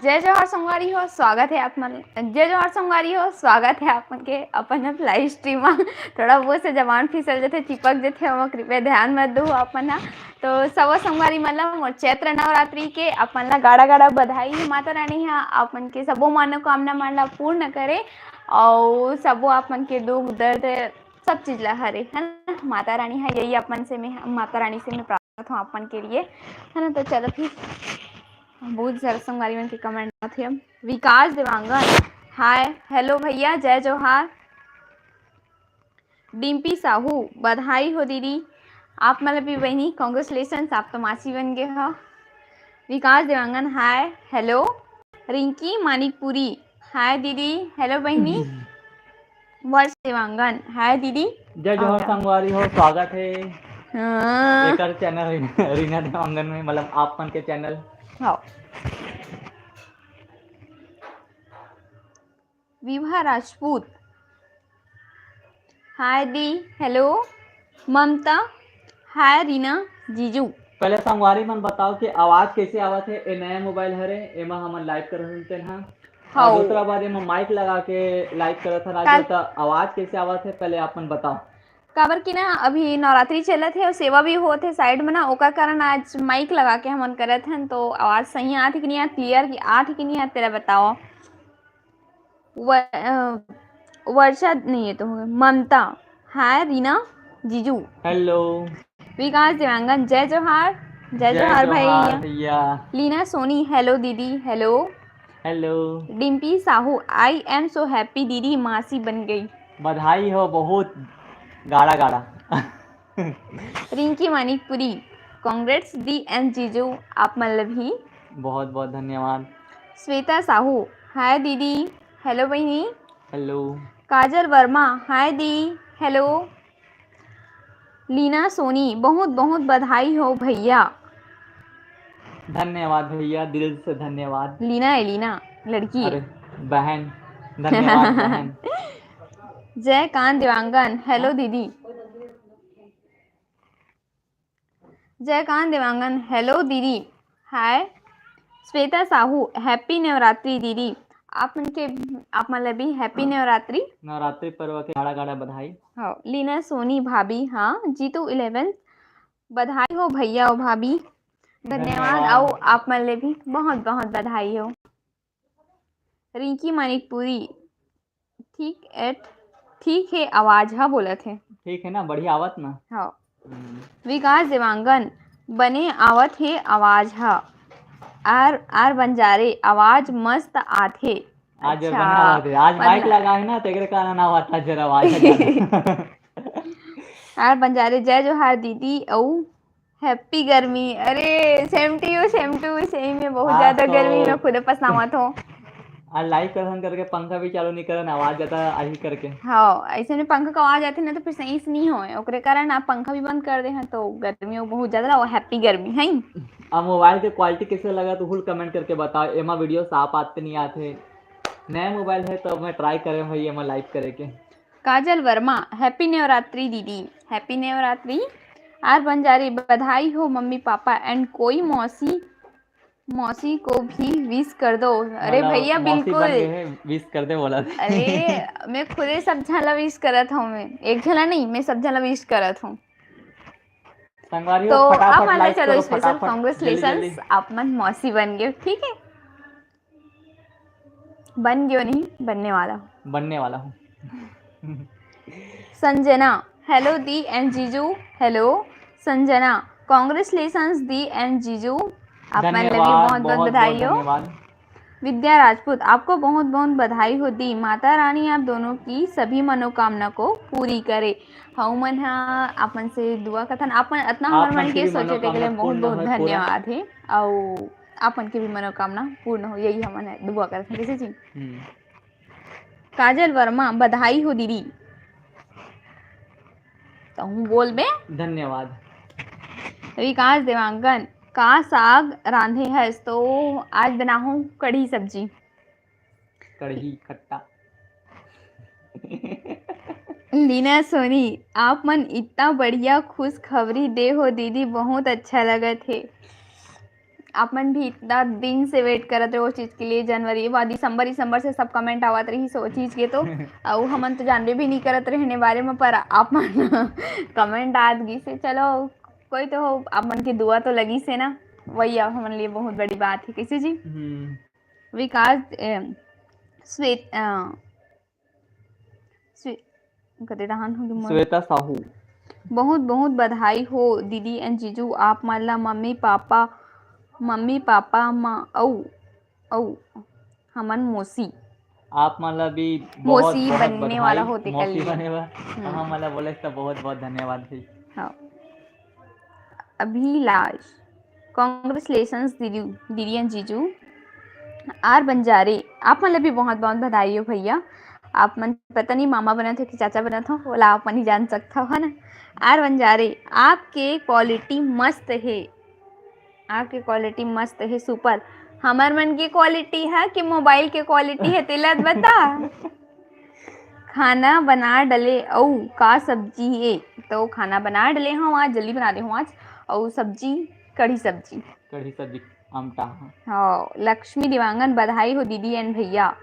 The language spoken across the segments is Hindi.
जय जवाहर संगवारी हो, स्वागत है आप मन। जय जवाहर संगवारी हो, स्वागत है आप मन के अपन लाइव स्ट्रीम में। थोड़ा वो से जवान फिसल जाते, चिपक जाते, हम कृपया ध्यान मत दो अपन ना। तो सब संगवारी मतलब मोर चैत्र नवरात्रि के अपन ला गाड़ा गाड़ा बधाई। माता रानी हा अपन के सबो मनोकामना मन ला पूर्ण करे और सबो अपन के दुख दर्द सब चीज ला हरे, है ना। माता रानी है यही अपन से मैं माता रानी से मैं प्रार्थना हूँ अपन के लिए, है ना। तो चलो फिर बहुत सारे संगवारी मन के कमेंट थे। विकास देवांगन हाय हेलो भैया, जय जोहार। डिम्पी साहू बधाई हो दीदी, आप मतलब भी बहनी कांग्रेचुलेशन, आप तो मासी बन गए हो। विकास देवांगन हाय हेलो। रिंकी मानिकपुरी हाय दीदी, हेलो बहनी। वर्ष देवांगन हाय दीदी। जय जोहर संगवारी हो, स्वागत है हाँ। एकर चैनल रीना देवांगन में, मतलब आप मन के चैनल। हाँ। विभा राजपूत हाय दी हेलो। ममता हाय रीना जीजू। पहले संगवारी मन बताओ कि आवाज कैसे आवत है। ए नया मोबाइल हरे, एमा हमन लाइव कर रहे हैं। और दूसरा बात एमा माइक लगा के लाइव करत हन, तो आवाज कैसे आवत है पहले आप मन बताओ। काबर की ना अभी नवरात्रि चलत है और सेवा भी होत है साइड में ना, ओकर कारण आज माइक लगा के हमन करत हन। तो आवाज सही आती कि नहीं आती, क्लियर की आती कि नहीं आती, तेरा बताओ। वर्षा नहीं है तो ममता हाय रीना जीजू। हेलो। विकास देवांगन जय जोहार। जय जोहार भैया। लीना सोनी हेलो दीदी, hello hello. Dimpy Sahu I am so happy दीदी, मासी बन गई, बधाई हो बहुत गाड़ा गाड़ा। Rinki Manikpuri congrats the and जीजू, आप मतलब भी बहुत बहुत धन्यवाद। श्वेता साहू हाय दीदी, हेलो बहनी। हेलो। काजल वर्मा हाय दी, हेलो। लीना सोनी बहुत बहुत बधाई हो भैया। धन्यवाद भैया, दिल से धन्यवाद। लीना है, लीना लड़की है। अरे बहन, धन्यवाद बहन। जय कांत देवांगन हेलो दीदी। जय कांत देवांगन हेलो दीदी हाय। श्वेता साहू हैप्पी नवरात्रि दीदी, आप मतलब भी हैप्पी नवरात्रि। नवरात्रि पर्व के गाड़ा गाड़ा बधाई। हाँ। लीना सोनी भाभी हाँ। जीतू 11 बधाई हो भैया और भाभी, धन्यवाद। आओ आप मतलब भी बहुत बहुत बधाई हो। रिंकी मानिकपुरी ठीक है आवाज, हाँ बोला थे ठीक है ना, बढ़िया आवत ना। हाँ। विकास देवांगन बने आवत है आवाज, हाँ। आर बंजारे आवाज मस्त आथे। आज अच्छा, बने आवत है, आज माइक लगा है ना, तेरे कारण आवत था जरा आवाज। आर बंजारे जय जोहार दीदी औ हैप्पी गर्मी। अरे same to you, same to you. सही में बहुत ज्यादा गर्मी में खुद पछतावत हो। आज लाइव करन करके पंखा भी चालू नहीं करन, आवाज जाता आई करके। हाँ, ऐसे में पंखा का आवाज आती ना तो फिर सही से नहीं होए, ओकरे कारण आप पंखा भी बंद कर दे हैं तो गर्मी बहुत ज्यादा और हैप्पी गर्मी है। अब मोबाइल के क्वालिटी कैसे लगा तो फुल कमेंट करके बताओ। एमा वीडियो साफ आते नहीं आते, नया मोबाइल है तो मैं ट्राई करें भाई एमा लाइव करे के। काजल वर्मा हैप्पी नवरात्रि दीदी, हैप्पी नवरात्रि। आर बंजारी बधाई हो मम्मी पापा एंड कोई मौसी को भी विश कर दो। अरे भैया बिल्कुल विश कर दे बोला। अरे मैं खुद ही सब झला विश करत हूँ, मैं एक झला नहीं, मैं सब झला विश करत हूँ। तो आप मान चलो स्पेशल कांग्रेचुलेशंस, आप मन मौसी बन गए, ठीक है। बन गयो नहीं, बनने वाला हूँ। संजना हेलो दी एंड जीजू, hello Sanjana congratulations the and जीजू, आप मन भी बहुत बहुत बधाई हो। विद्या राजपूत आपको बहुत बहुत बधाई हो दी, माता रानी आप दोनों की सभी मनोकामना को पूरी करे। हम मन आपन से दुआ कथन आपन इतना हमारे मन के सोचे के लिए बहुत बहुत धन्यवाद है। और आपन की भी मनोकामना पूर्ण हो, यही हमन दुआ करते हैं। कैसे जी काजल वर्मा बधाई हो दीदी, तो हूँ बोल बे धन्यवाद। विकास देवांगन का साग रांधे है, तो आज बनाऊं कढ़ी सब्जी, कढ़ी खट्टा। लीना सोनी आप मन इतना बढ़िया खुश खबरी दे हो दीदी, बहुत अच्छा लगा थे। आपन भी इतना दिन से वेट करत रहे वो चीज़ के लिए, जनवरी बाद दिसंबर से सब कमेंट आवत रही सो चीज़ के, तो और हमन तो जानबे भी नहीं करत रहने बारे में, पर आपन कमेंट आत गी से, चलो कोई तो हो, आपन की दुआ तो लगी से ना, वही अब हमारे लिए बहुत बड़ी बात है। कैसे जी विकास श्वेत कते डहान होगी मोर। श्वेता साहू, बहुत बहुत बधाई हो दीदी एंड जीजू, आप मन ला मम्मी पापा माँ औ हमन मौसी आप मतलब भी बहुत मौसी बहुत बनने बधाई, वाला होते कल मौसी लिए। बने वाला, हाँ मतलब बोले तो बहुत बहुत धन्यवाद भाई। हाँ अभिलाष कॉन्ग्रेचुलेशंस दीदी एंड जीजू। आर बंजारे आप मतलब भी बहुत बहुत बधाई हो भैया, आप मन पता नहीं मामा बना थे कि चाचा बना था, बोला आप मन ही जान सकता हो, है ना। आर बंजारे आपके क्वालिटी मस्त है, आपकी क्वालिटी मस्त है, सुपर। हमार मन की क्वालिटी है कि मोबाइल के क्वालिटी है, तिलत बता। खाना बना डले औ का सब्जी है, तो खाना बना डले हम आज, जल्दी बना दे हम आज, और सब्जी कढ़ी सब्जी। आमटा। हाँ लक्ष्मी दिवांगन बधाई हो दीदी एंड भैया,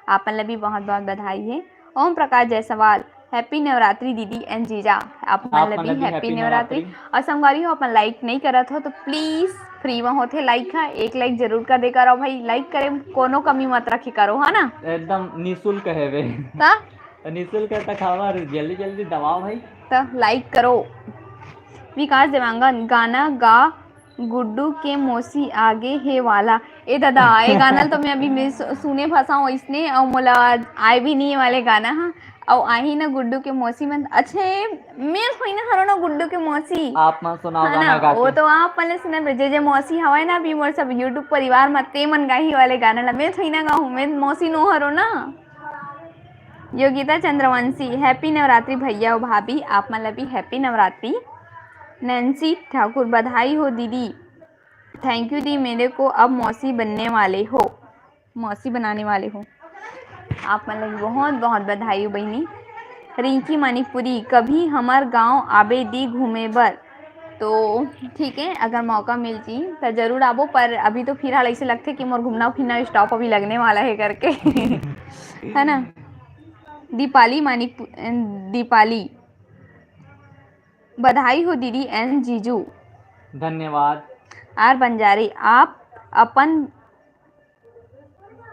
आप मतलब भी बहुत बहुत बधाई है। ओम प्रकाश जायसवाल हैप्पी नवरात्रि दीदी एंड जीजा, आप मतलब भी हैप्पी नवरात्रि। और संगवारी हो अपन लाइक नहीं करत हो तो प्लीज फ्री में होते लाइक है, एक लाइक जरूर कर दे करो भाई, लाइक करे कोनो कमी मत रखी करो, है ना, एकदम निःशुल्क है वे, ता निःशुल्क है, खावा जल्दी जल्दी दबाओ भाई, तो लाइक करो। विकास देवांगन गाना गा गुड्डू के मौसी आगे है वाला, ए दादा ये गाना तो मैं अभी सुने फंसा इसने, और मोला आए भी नहीं वाले गाना, हाँ और आई ना गुड्डू के मौसी में अच्छे मैं हुई ना हरो ना गुड्डू के मौसी, आप मन सुनाओ है गाना ना, गा वो के। तो आप पहले सुने जे मौसी हवाए ना, अभी मोर सब यूट्यूब परिवार में ते मन गाही वाले गाना ला मैं थोड़ी ना गाऊँ, मैं मौसी नो हरो ना। योगिता चंद्रवंशी हैप्पी नवरात्रि भैया और भाभी, आप मतलब भी हैप्पी नवरात्रि। नैन्सी ठाकुर बधाई हो दीदी, थैंक यू दी, मेरे को अब मौसी बनाने वाले हो, आप मतलब बहुत बहुत बधाई हो बहनी। रिंकी मणिपुरी कभी हमार गांव आबे दी घूमे बर, तो ठीक है अगर मौका मिल जी तो जरूर आबो, पर अभी तो फिलहाल ऐसे लगते कि मोर घूमना फिरना स्टॉप अभी लगने वाला है करके है ना। दीपाली बधाई हो दीदी एंड जीजू, धन्यवाद। आर बंजारी आप अपन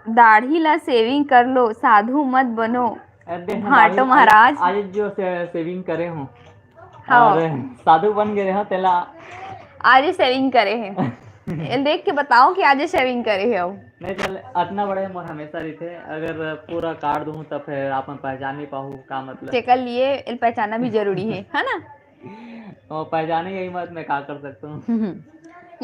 दाढ़ी ला सेविंग कर लो, साधु मत बनो भाटो महाराज। आज जो सेविंग करे हूँ हाँ और साधु बन गए हो तेला, आज सेविंग करे हैं देख के बताओ कि आज सेविंग करे है। नहीं चल इतना बड़े मोर हमेशा रही थे, अगर पूरा काट दूँ तब फिर आप पहचान नहीं पाऊँ का मतलब, चेकर लिए पहचाना भी जरूरी है ना। और पहचाने यही मत मैं क्या कर सकता हूँ।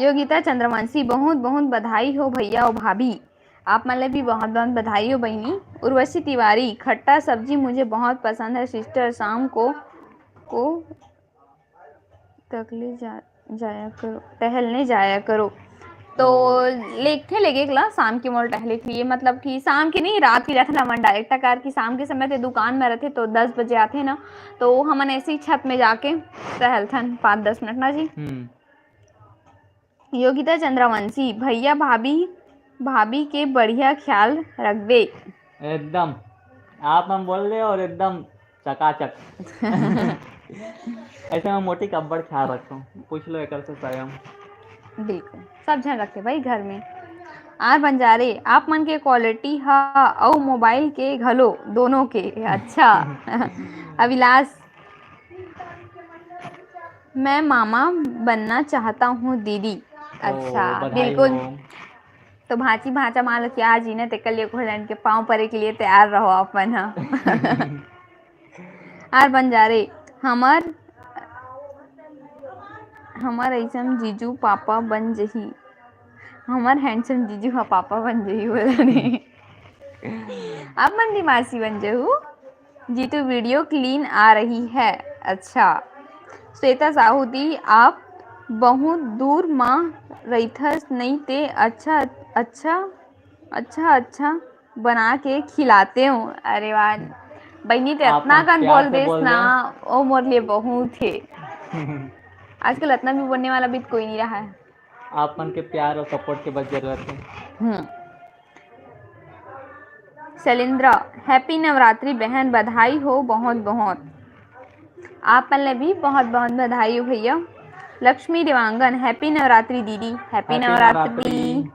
योगिता चंद्रवंशी बहुत बहुत बधाई हो भैया और भाभी, आप मतलब भी बहुत बहुत बधाई हो बहनी। उर्वशी तिवारी खट्टा सब्जी मुझे बहुत पसंद है सिस्टर, शाम को टहलने जाया करो, तो लेके लेके ला शाम की मोड़ टहले के लिए, मतलब कि शाम की नहीं रात की जाते ना मन डायरेक्ट कार की, शाम के समय तो दुकान में रहते तो 10 बजे आते ना, तो हमन ऐसे ही छत में जाके टहलथन 5-10 मिनट ना जी। योगिता चंद्रवंशी भैया भाभी के बढ़िया ख्याल रख दे, एकदम आप हम बोल रहे और एकदम चकाचक ऐसे मैं मोटी कब्बड़ ख्याल रखता हूँ, पूछ लो एक से स्वयं। बिल्कुल सब ध्यान रखे भाई घर में। आर बंजारे आप मन के क्वालिटी हा और मोबाइल के घलो दोनों के अच्छा अभिलाष मैं मामा बनना चाहता हूँ दीदी, अच्छा बिल्कुल, तो भांची भांचा मान लो कि आज ही ना ते कल के पाँव परे के लिए तैयार रहो अपन। हाँ आर बंजारे हमार ऐसा जीजू पापा बन जही, हमार हैंडसम जीजू हाँ पापा बन जही बोला नहीं आप मन दी मासी बन जहू जीतू, वीडियो क्लीन आ रही है, अच्छा। श्वेता साहू दी आप बहुत दूर माँ रईथस नहीं ते अच्छा बना के खिलाते हूँ, अरे वाह बहनी तो इतना कन बोल देस ना, ओ मोर लिए बहुत है आजकल इतना भी बोलने वाला भी कोई नहीं रहा है। आप मन के प्यार और सपोर्ट के बस जरूरत है। हम्म। शैलेंद्र, हैप्पी नवरात्रि बहन, बधाई हो बहुत बहुत। आप मन ले भी बहुत बहुत बधाई हो भैया। लक्ष्मी देवांगन, हैप्पी नवरात्रि दीदी, हैप्पी हैप्पी नवरात्रि। नवरात्रि। आप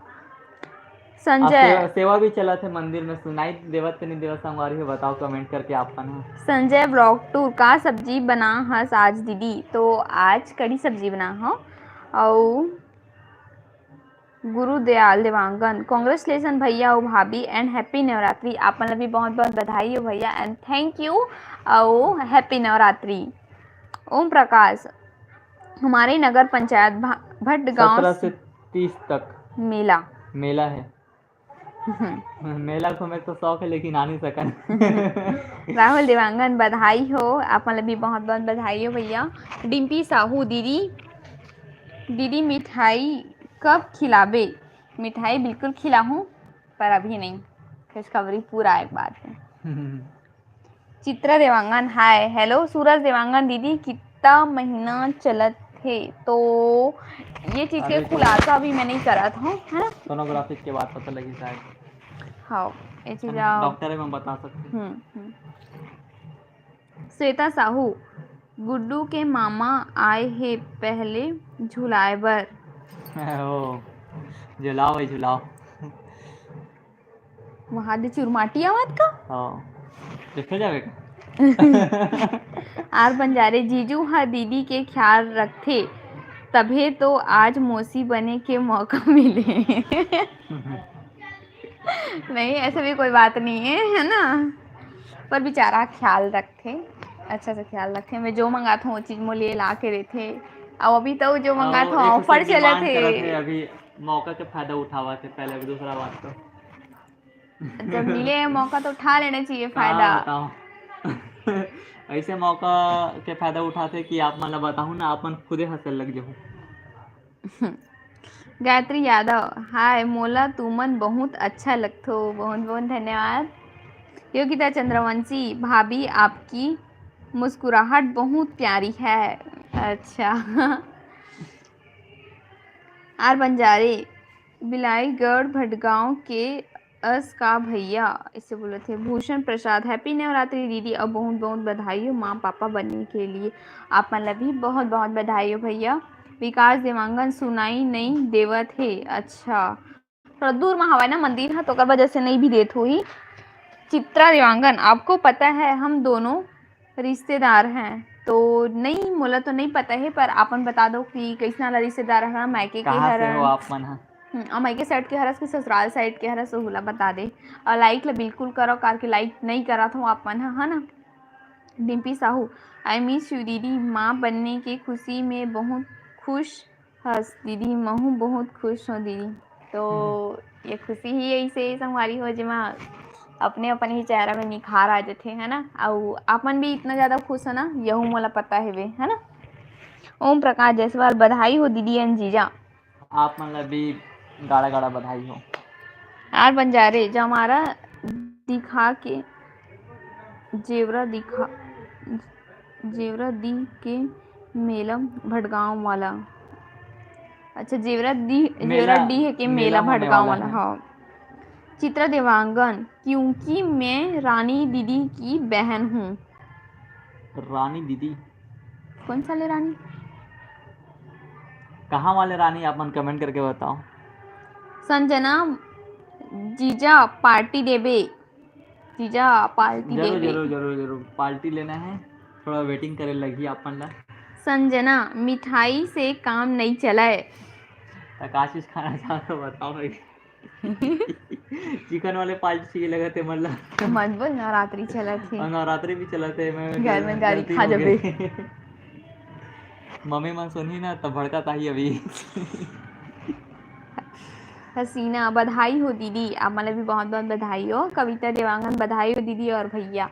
संजय, सेवा भी चला थे मंदिर में, सुनाई देवत के नहीं देवत संगवारी हो, बताओ कमेंट करके आप मन। संजय ब्लॉग टूर का सब्जी बना हस आज दीदी। तो आज कड़ी सब्जी बना हो। और गुरुदयाल देवांगन, कांग्रेचुलेसन भैया और भाभी एंड हैप्पी नवरात्रि। आप मतलब भी बहुत बहुत बधाई हो भैया एंड थैंक यू और हैप्पी नवरात्रि। ओम प्रकाश, हमारे नगर पंचायत भट्ट गांव 17 से 30 तक मेला। मेला है। मेला को मेरे तो शौक है लेकिन आ नहीं सका। राहुल देवांगन, बधाई हो। आप मतलब भी बहुत बहुत बधाई हो भैया। डिम्पी साहू, दीदी दीदी मिठाई कब खिलाबे? मिठाई बिल्कुल खिलाऊं पर अभी नहीं, खुशखबरी पूरा एक बात है। Chitra Dewangan, hi hello. सूरज देवांगन, दीदी कितना महीना चलत थे? तो ये चीज़ के अभी तो खुलासा अभी मैं नहीं करा था, है ना। सोनोग्राफी के बाद पता लगी शायद, हाँ ये चीज़ डॉक्टर है मैं बता सकती हूँ। श्वेता साहू, गुड्डू के मामा आए हैं पहले झुलाए बर। ओ झुलाओ भाई झुलाओ। वहाँ दे चुरमाटी आवत का। हाँ देखे जावे का। आर बंजारे, जीजू हाँ दीदी के ख्याल रखे तभी तो आज मौसी बने के मौका मिले। नहीं ऐसा भी कोई बात नहीं है ना। पर बेचारा ख्याल रखे, अच्छा से ख्याल रखे। मैं जो मंगाता हूँ वो चीज़ मोले ला के देते। और अभी तो जो मंगाता हूँ ऑफर चला थे। अभी मौका के फायदा उठावा थे पहले, अभी दूसरा बात तो जब मिले मौका तो उठा लेना चाहिए फायदा। बताओ। ऐसे मौका के फायदा उठाते कि आप मतलब बताऊँ ना, आप मन खुदे हंसने लग जाओ। गायत्री यादव, हाय मोला तुमन बहुत अच्छा लगतो, बहुत बहुत धन्यवाद। योगिता चंद्रवंशी, भाभी आपकी मुस्कुराहट बहुत प्यारी है। अच्छा। आर बंजारे, बिलाईगढ़ भटगांव के अस का भैया, इसे बोले थे भूषण प्रसाद, हैप्पी नवरात्रि दीदी और बहुत बहुत बधाई हो माँ पापा बनने के लिए। आप मतलब भी बहुत बहुत बधाई हो भैया। विकास देवांगन, सुनाई नहीं देवत है। अच्छा थोड़ा दूर में हवा ना मंदिर है तो कर वजह से नहीं भी देत हुई। चित्रा देवांगन, आपको पता है हम दोनों रिश्तेदार हैं? तो नहीं मोला तो नहीं पता है, पर आपन बता दो कि कैसा वाला रिश्तेदार है। मायके के कहाँ से हर हो आप मन? और मायके साइड के हरस की ससुराल साइड के हरस होला बता दे। और लाइक ला बिल्कुल करो, कार के लाइक नहीं करा था आप मन है ना। Dimpy Sahu, I miss you दीदी, माँ बनने की खुशी में बहुत खुश हस दीदी, महू बहुत खुश हो दीदी। तो ये खुशी ही ऐसे संगवारी हो जमा अपने अपन ही चेहरा में निखार आ जाते है ना। और अपन भी इतना ज़्यादा खुश है ना, यहू मोला पता है वे, है ना। ओम प्रकाश जायसवाल, बधाई हो दीदी एंड जीजा। आप मतलब भी गाड़ा गाड़ा बधाई हो। यार बंजारे, जमारा दिखा के जेवरा दिखा जेवरा दी के मेलम भटगांव वाला। अच्छा जेवरा डी है कि मेला भटगांव वाला। हाँ। चित्रा देवांगन, क्योंकि मैं रानी दीदी की बहन हूँ। रानी दीदी कौन सा ले रानी? कहाँ वाले रानी, आप मन कमेंट करके बताओ। संजना, जीजा पार्टी देबे, जीजा पार्टी जरूर देबे। जरूर जरूर जरूर पार्टी लेना है, थोड़ा वेटिंग करे लगी अपन ला। संजना, मिठाई से काम नहीं चलाए। आशीष खाना चाहो तो बताओ भाई। चिकन वाले पार्टी चाहिए लगा थे मतलब। मजबूत नवरात्रि चला थी, और नवरात्रि भी चला थे, मैं घर में गाड़ी गलती खा हो जाबे। गई। मम्मी मन सुनी ना तब भड़का था ही अभी। हसीना, बधाई हो दीदी, आप मतलब भी बहुत बहुत बधाई हो। कविता देवांगन, बधाई हो दीदी और भैया,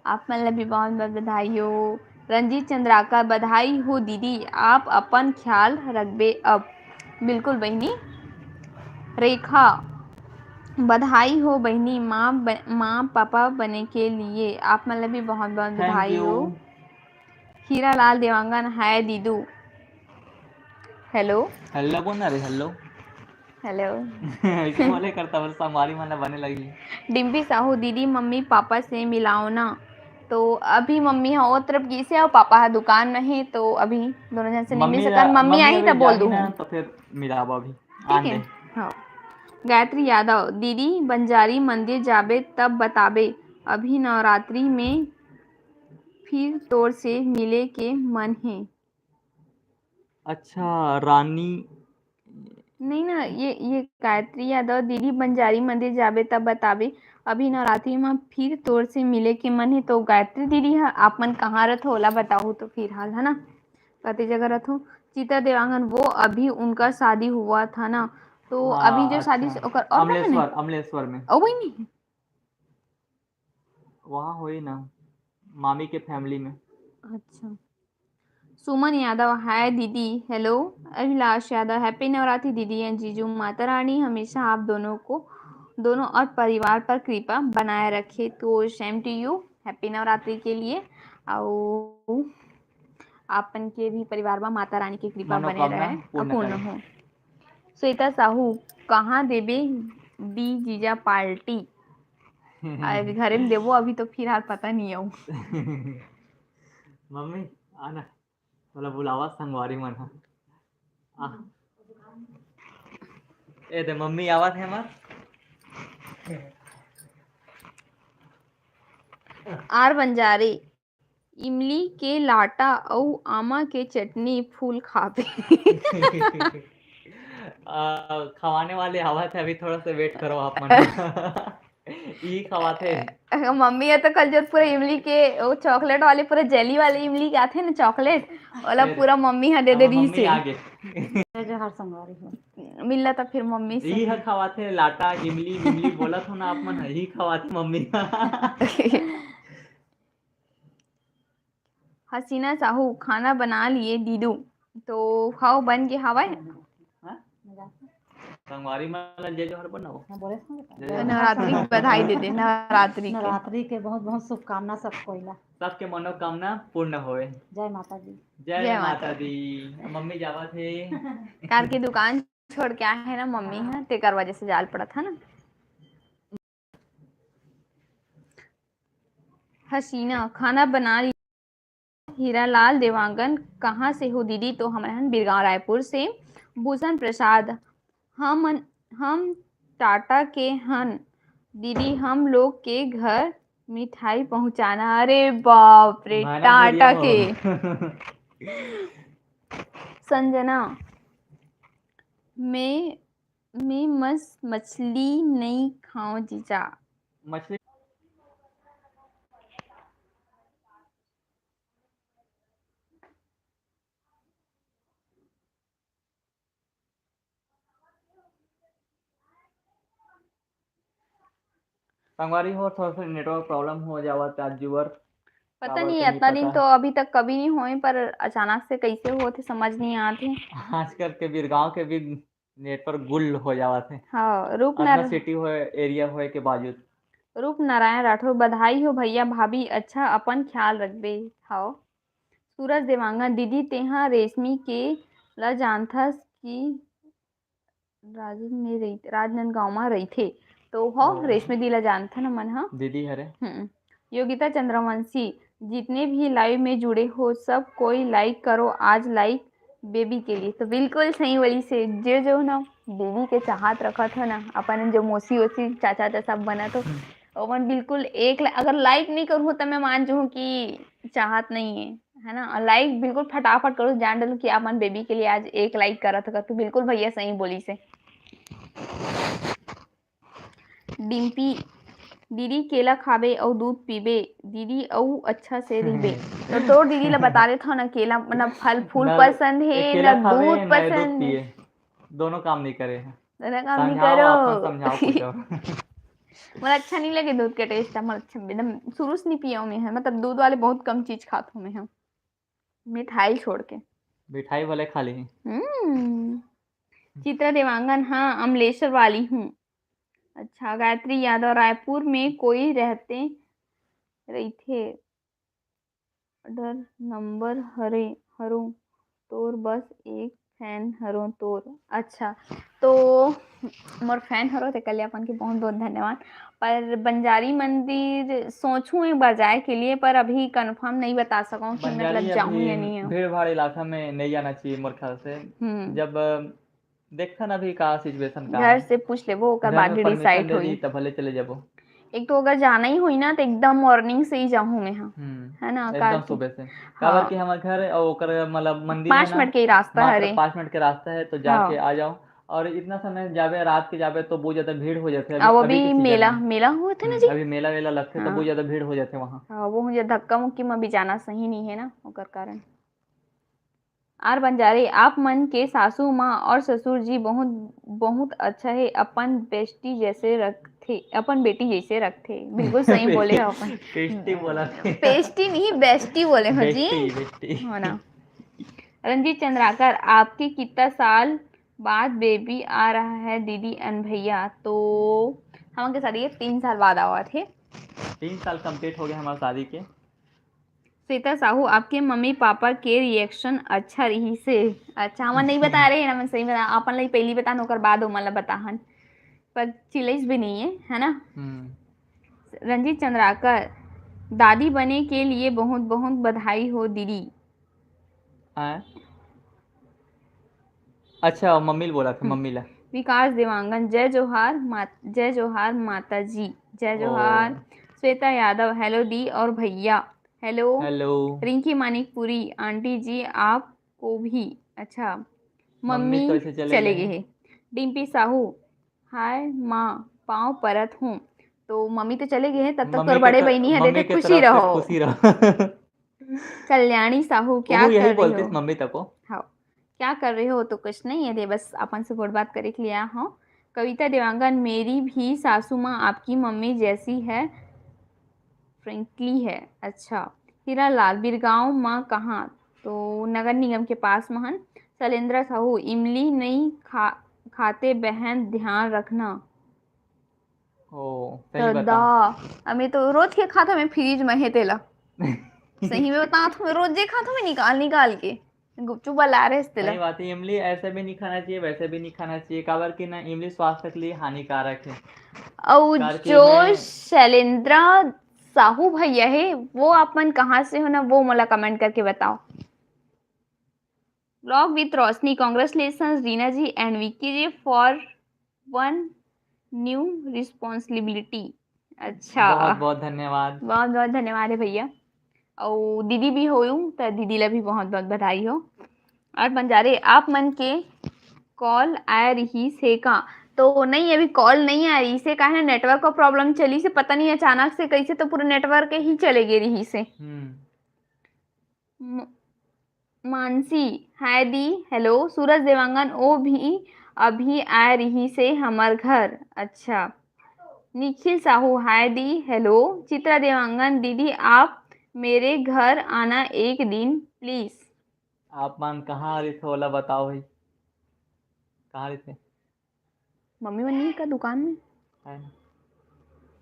आप मतलब भी बहुत बहुत बधाई हो। रंजीत चंद्राकर, बधाई हो दीदी, आप अपन ख्याल रखबे अब। बिल्कुल बहनी। रेखा, बधाई हो बहनी माँ पापा बने के लिए। आप मतलब भी बहुत बहुत थैंक बधाई यू। हो। हीरा लाल देवांगन, हाय दीदू, हेलो हेलो बोल ना रे हेलो हेलो ऐसे बोले करता बस संगवारी मन बने लगी डिम्पी साहू दीदी मम्मी पापा से मिलाओ ना। तो अभी मम्मी हाँ वो तरफ गई से और पापा है दुकान में है, तो अभी दोनों जन से नहीं मिल सकन। मम्मी मम्मी आई अभी तब बोल जागी दूँ। ना तो फिर मिलाब अभी ठीक आन है। दे। हाँ। गायत्री यादव दीदी बंजारी मंदिर जाबे तब बताबे, अभी नवरात्रि में फिर तोर से मिले के मन है। अच्छा रानी नहीं ना, ये गायत्री यादव दीदी बंजारी मंदिर जाबे तब बताबे, अभी नवरात्रि में फिर तोर से मिले के मन है। तो गायत्री दीदी है आप मन कहाँ रथ होला बताओ तो फिर हाल है ना, कते जगह रथ हो। चित्रा देवांगन वो अभी उनका शादी हुआ था ना, तो अभी हाँ जो शादी अच्छा ओकर और बहन है अमलेश्वर में ओ वही नहीं। वहाँ हुई ना मामी के फैमिली में। अच्छा। सुमन यादव हाय दीदी हेलो। अभिलाष यादव हैप्पी नवरात्रि दीदी एंड जीजू, माता रानी हमेशा आप दोनों को दोनों और परिवार पर कृपा बनाए रखे। तो same to you, happy Navratri के लिए। और आपन के भी परिवार में माता रानी की कृपा बने मनोकामना रहे पूर्ण अपूर्ण करे। हो। श्वेता साहू कहाँ देबे दी जीजा पार्टी, अभी घरे में देवो अभी तो फिलहाल पता नहीं है। मम्मी आना बोला बुलावा संगवारी मन हा आ ए दे मम्मी आवाज है हमार आर बंजारे इमली के लाटा अउ आमा के चटनी फूल खाबे। खवाने वाले आवाज है अभी थोड़ा सा वेट करो आप मन यही खवाते मम्मी है तो कल जो पूरा इमली के वो चॉकलेट वाले पूरा जेली वाले इमली के आते हैं ना चॉकलेट वाला ए पूरा मम्मी है दे अब दे दी मम्मी से आगे जो हर संगवारी हो मिला था फिर मम्मी से। यही है खवाते लाटा इमली विमली बोला था ना आप मन यही खवाते मम्मी हसीना साहू खाना बना लिए दीदू, तो खाओ बन के हवाए। हाँ? संगवारी मन जे जोहर बनाओ हाँ बोले थे ना, जय नवरात्रि की बधाई दे दे नवरात्रि के। नवरात्रि के बहुत बहुत शुभकामना सबको इला। सबके मनोकामना पूर्ण होए। जय माता दी। जय माता दी। मम्मी जावा थे कार की दुकान छोड़ के आए है ना मम्मी है, तेकर वजह से जाल पड़ा था ना। हसीना खाना बना ली। हीरालाल देवांगन कहाँ से हो दीदी, तो हमारे यहाँ बिरगांव रायपुर से। भूषण प्रसाद हम टाटा के हन दीदी, हम लोग के घर मिठाई पहुंचाना। अरे बाप रे भाना टाटा बढ़िया हो के। संजना मैं मस्त मछली नहीं खाऊं जीजा। मछली संगवारी हो थोड़ा सा नेटवर्क प्रॉब्लम हो जावा ताजुवर पता नहीं इतना दिन तो अभी तक कभी नहीं हुए, पर अचानक से कैसे हुए थे समझ नहीं आते। आजकल के बिरगांव के भी नेटवर्क गुल हो जावा थे हाँ अपना सिटी हो एरिया होए के बावजूद। रूप नारायण राठौर बधाई हो भैया भाभी, अच्छा अपन ख्याल रखबे। हाओ सूरज देवांगन दीदी तेहा रेशमी के ला जानथस कि राजनांदगांव में रही थे, तो हो ओ। रेशमी दी ला जानथा ना मन हा। दीदी हरे योगिता चंद्रवंशी जितने भी लाइव में जुड़े हो सब कोई लाइक करो आज लाइक बेबी के लिए। तो बिल्कुल सही वाली से जो जो ना बेबी के चाहत रखा था ना अपन जो मौसी वोसी चाचा चाचा सब बना तो अपन बिल्कुल अगर लाइक नहीं करूँ तो मैं मान जाऊँ कि चाहत नहीं है ना। और लाइक बिल्कुल फटाफट करो, जान डालो कि अपन बेबी के लिए आज एक लाइक करा था। तो बिल्कुल भैया सही बोली से। डिम्पी दीदी केला खाबे और दूध पीबे दीदी और अच्छा से रहिबे। तो तोर दीदी ला बता रहे था ना केला मतलब फल फूल पसंद है केला ना खावे दूध न दूध पसंद है। पिए दोनों काम नहीं करे हैं दोनों काम नहीं समझाओ करो। आपन समझाओ कुछ और मुझे अच्छा नहीं लगे दूध के टेस्ट, मतलब अच्छा एकदम शुरू से नहीं पिया हूँ मैं है, मतलब दूध वाले बहुत कम चीज खाता हूँ मैं हम मिठाई छोड़ के। मिठाई वाले खा ली चित्रा देवांगन हाँ अमलेश्वर वाली हूँ। अच्छा गायत्री यादव रायपुर में कोई रहते रही थे डर नंबर हरे हरू तोर बस एक फैन हरो तोर। अच्छा, तो मोर फैन हरो तेकर लिए अपन के बहुत बहुत धन्यवाद। पर बंजारी मंदिर सोचूं एक बार जाए के लिए, पर अभी कंफर्म नहीं बता सकूं कि बंजारी मतलब जाऊं अभी या नहीं हूँ। भीड़ भाड़ इलाका में नहीं जाना चाहिए मोर ख्याल से। जब देखथन अभी का सिचुएशन का घर है, से पूछ लेबो ओकर घर बाद में परमिशन डिसाइड दे दी होई। तब भले चले जाबो। एक तो अगर जाना ही हुई ना तो एकदम मॉर्निंग से ही जाऊँ मैं, हाँ, है ना, कार एकदम की। सुबह से। काबर हाँ, कि हमार घर है और ओकर मतलब मंदिर है 5 ना, मिनट के ही रास्ता मात्र हरे। 5 मिनट के रास्ता है, तो जाके हाँ, आ जाओ। और इतना समय जाबे रात के जाबे तो बहुत ज्यादा भीड़ हो जाते अभी अब अभी के अभी सीजन मेला में। मेला हुए थे ना जी। अभी मेला वेला लगते तो बहुत हाँ, ज्यादा भीड़ हो जाते वहाँ। हाँ, वो मुझे धक्का मुक्की में भी जाना सही नहीं है ना, ओकर कारण। आर बंजारे आप मन के सासू माँ और ससुर जी बहुत बहुत अच्छा है, अपन बेस्टी जैसे रखते, अपन बेटी जैसे रखते। बिल्कुल सही बोले हो अपन। पेस्टी बोला थे। पेस्टी नहीं, बेस्टी बोले हो जी। Bestie bestie. हो ना। रंजीत चंद्राकर, आपके कितना साल बाद बेबी आ रहा है दीदी एंड भैया? तो हम के शादी के 3 साल बाद आवा थे। 3 साल कंप्लीट हो गए हमारे शादी के। श्वेता साहू, आपके मम्मी पापा के रिएक्शन अच्छा रही से? अच्छा, हम नहीं बता रहे हैं ना, मैं सही बता अपन लाई पहली बता ओकर बाद ओ मतलब बताहन, पर चिल्लाइस भी नहीं है ना। रंजीत चंद्राकर, दादी बने के लिए बहुत बहुत बधाई हो दीदी। हाँ, अच्छा मम्मी बोला था, मम्मी ला। विकास देवांगन, जय जोहार जय जोहार माता जी, जय ओ, जोहार। श्वेता यादव, हेलो दी और भैया, hello. Hello. Rinki Manikpuri, aunty जी आपको भी। अच्छा, मम्मी मम्मी तो ऐसे चले चले गए गए हैं। हैं। डिम्पी साहू, हाय माँ, पाँव परत हूँ। तो मम्मी तो चले गए हैं, तब तक मम्मी तोर के बड़े बहनी है देते मम्मी के खुशी तरफ से रहो। खुशी रहो। कल्याणी साहू, क्या वो यही कर रही हो? बोलती मम्मी तक को। हाँ, क्या कर रहे हो? तो कुछ नहीं है दे, बस अपन से गुड बात करे के लिए आया हूँ। कविता देवांगन, मेरी भी सासू माँ आपकी मम्मी जैसी है, फ्रेंकली है। अच्छा, हीरा लाल, बिरगांव माँ कहाँ? तो नगर निगम के पास महन। शैलेंद्र साहू, इमली नहीं खाते बहन, ध्यान रखना। ओ, सही तो दा, बता। हमें तो रोज के खाता में फ्रिज में है तेला। सही में बता तो मैं रोज जे खाता मैं निकाल निकाल के गुपचुप बला रहे तेला। सही बात है, इमली ऐसे भी नहीं खाना चाहिए, वैसे भी नहीं खाना चाहिए। काबर कि ना इमली स्वास्थ्य के लिए हानिकारक है। और कार की जो मैं शैलेंद्र साहू भैया है वो अपन कहाँ से हो ना, वो मला कमेंट करके बताओ। Blog with Roshni, congratulation Reena ji and Vicky ji for one new responsibility. अच्छा, बहुत बहुत धन्यवाद। बहुत बहुत धन्यवाद है भैया। और दीदी भी हो तो दीदी ला भी बहुत बहुत बधाई हो। और बंजारे आप मन के कॉल आ रही से का? तो नहीं, अभी कॉल नहीं आ रही से, का है नेटवर्क का प्रॉब्लम चली से, पता नहीं अचानक से कैसे तो पूरे नेटवर्क ही चले गए रही से। म- मानसी, हाय दी, हेलो। सूरज देवांगन, ओ भी अभी आ रही से हमार घर। अच्छा, निखिल साहू, हाय दी, हेलो। चित्रा देवांगन, दीदी आप मेरे घर आना एक दिन प्लीज। आप मान कहाँ आ रही थे ओला बताओ भाई, कहाँ आ रही थे? मम्मी मन्नी का दुकान में है ना?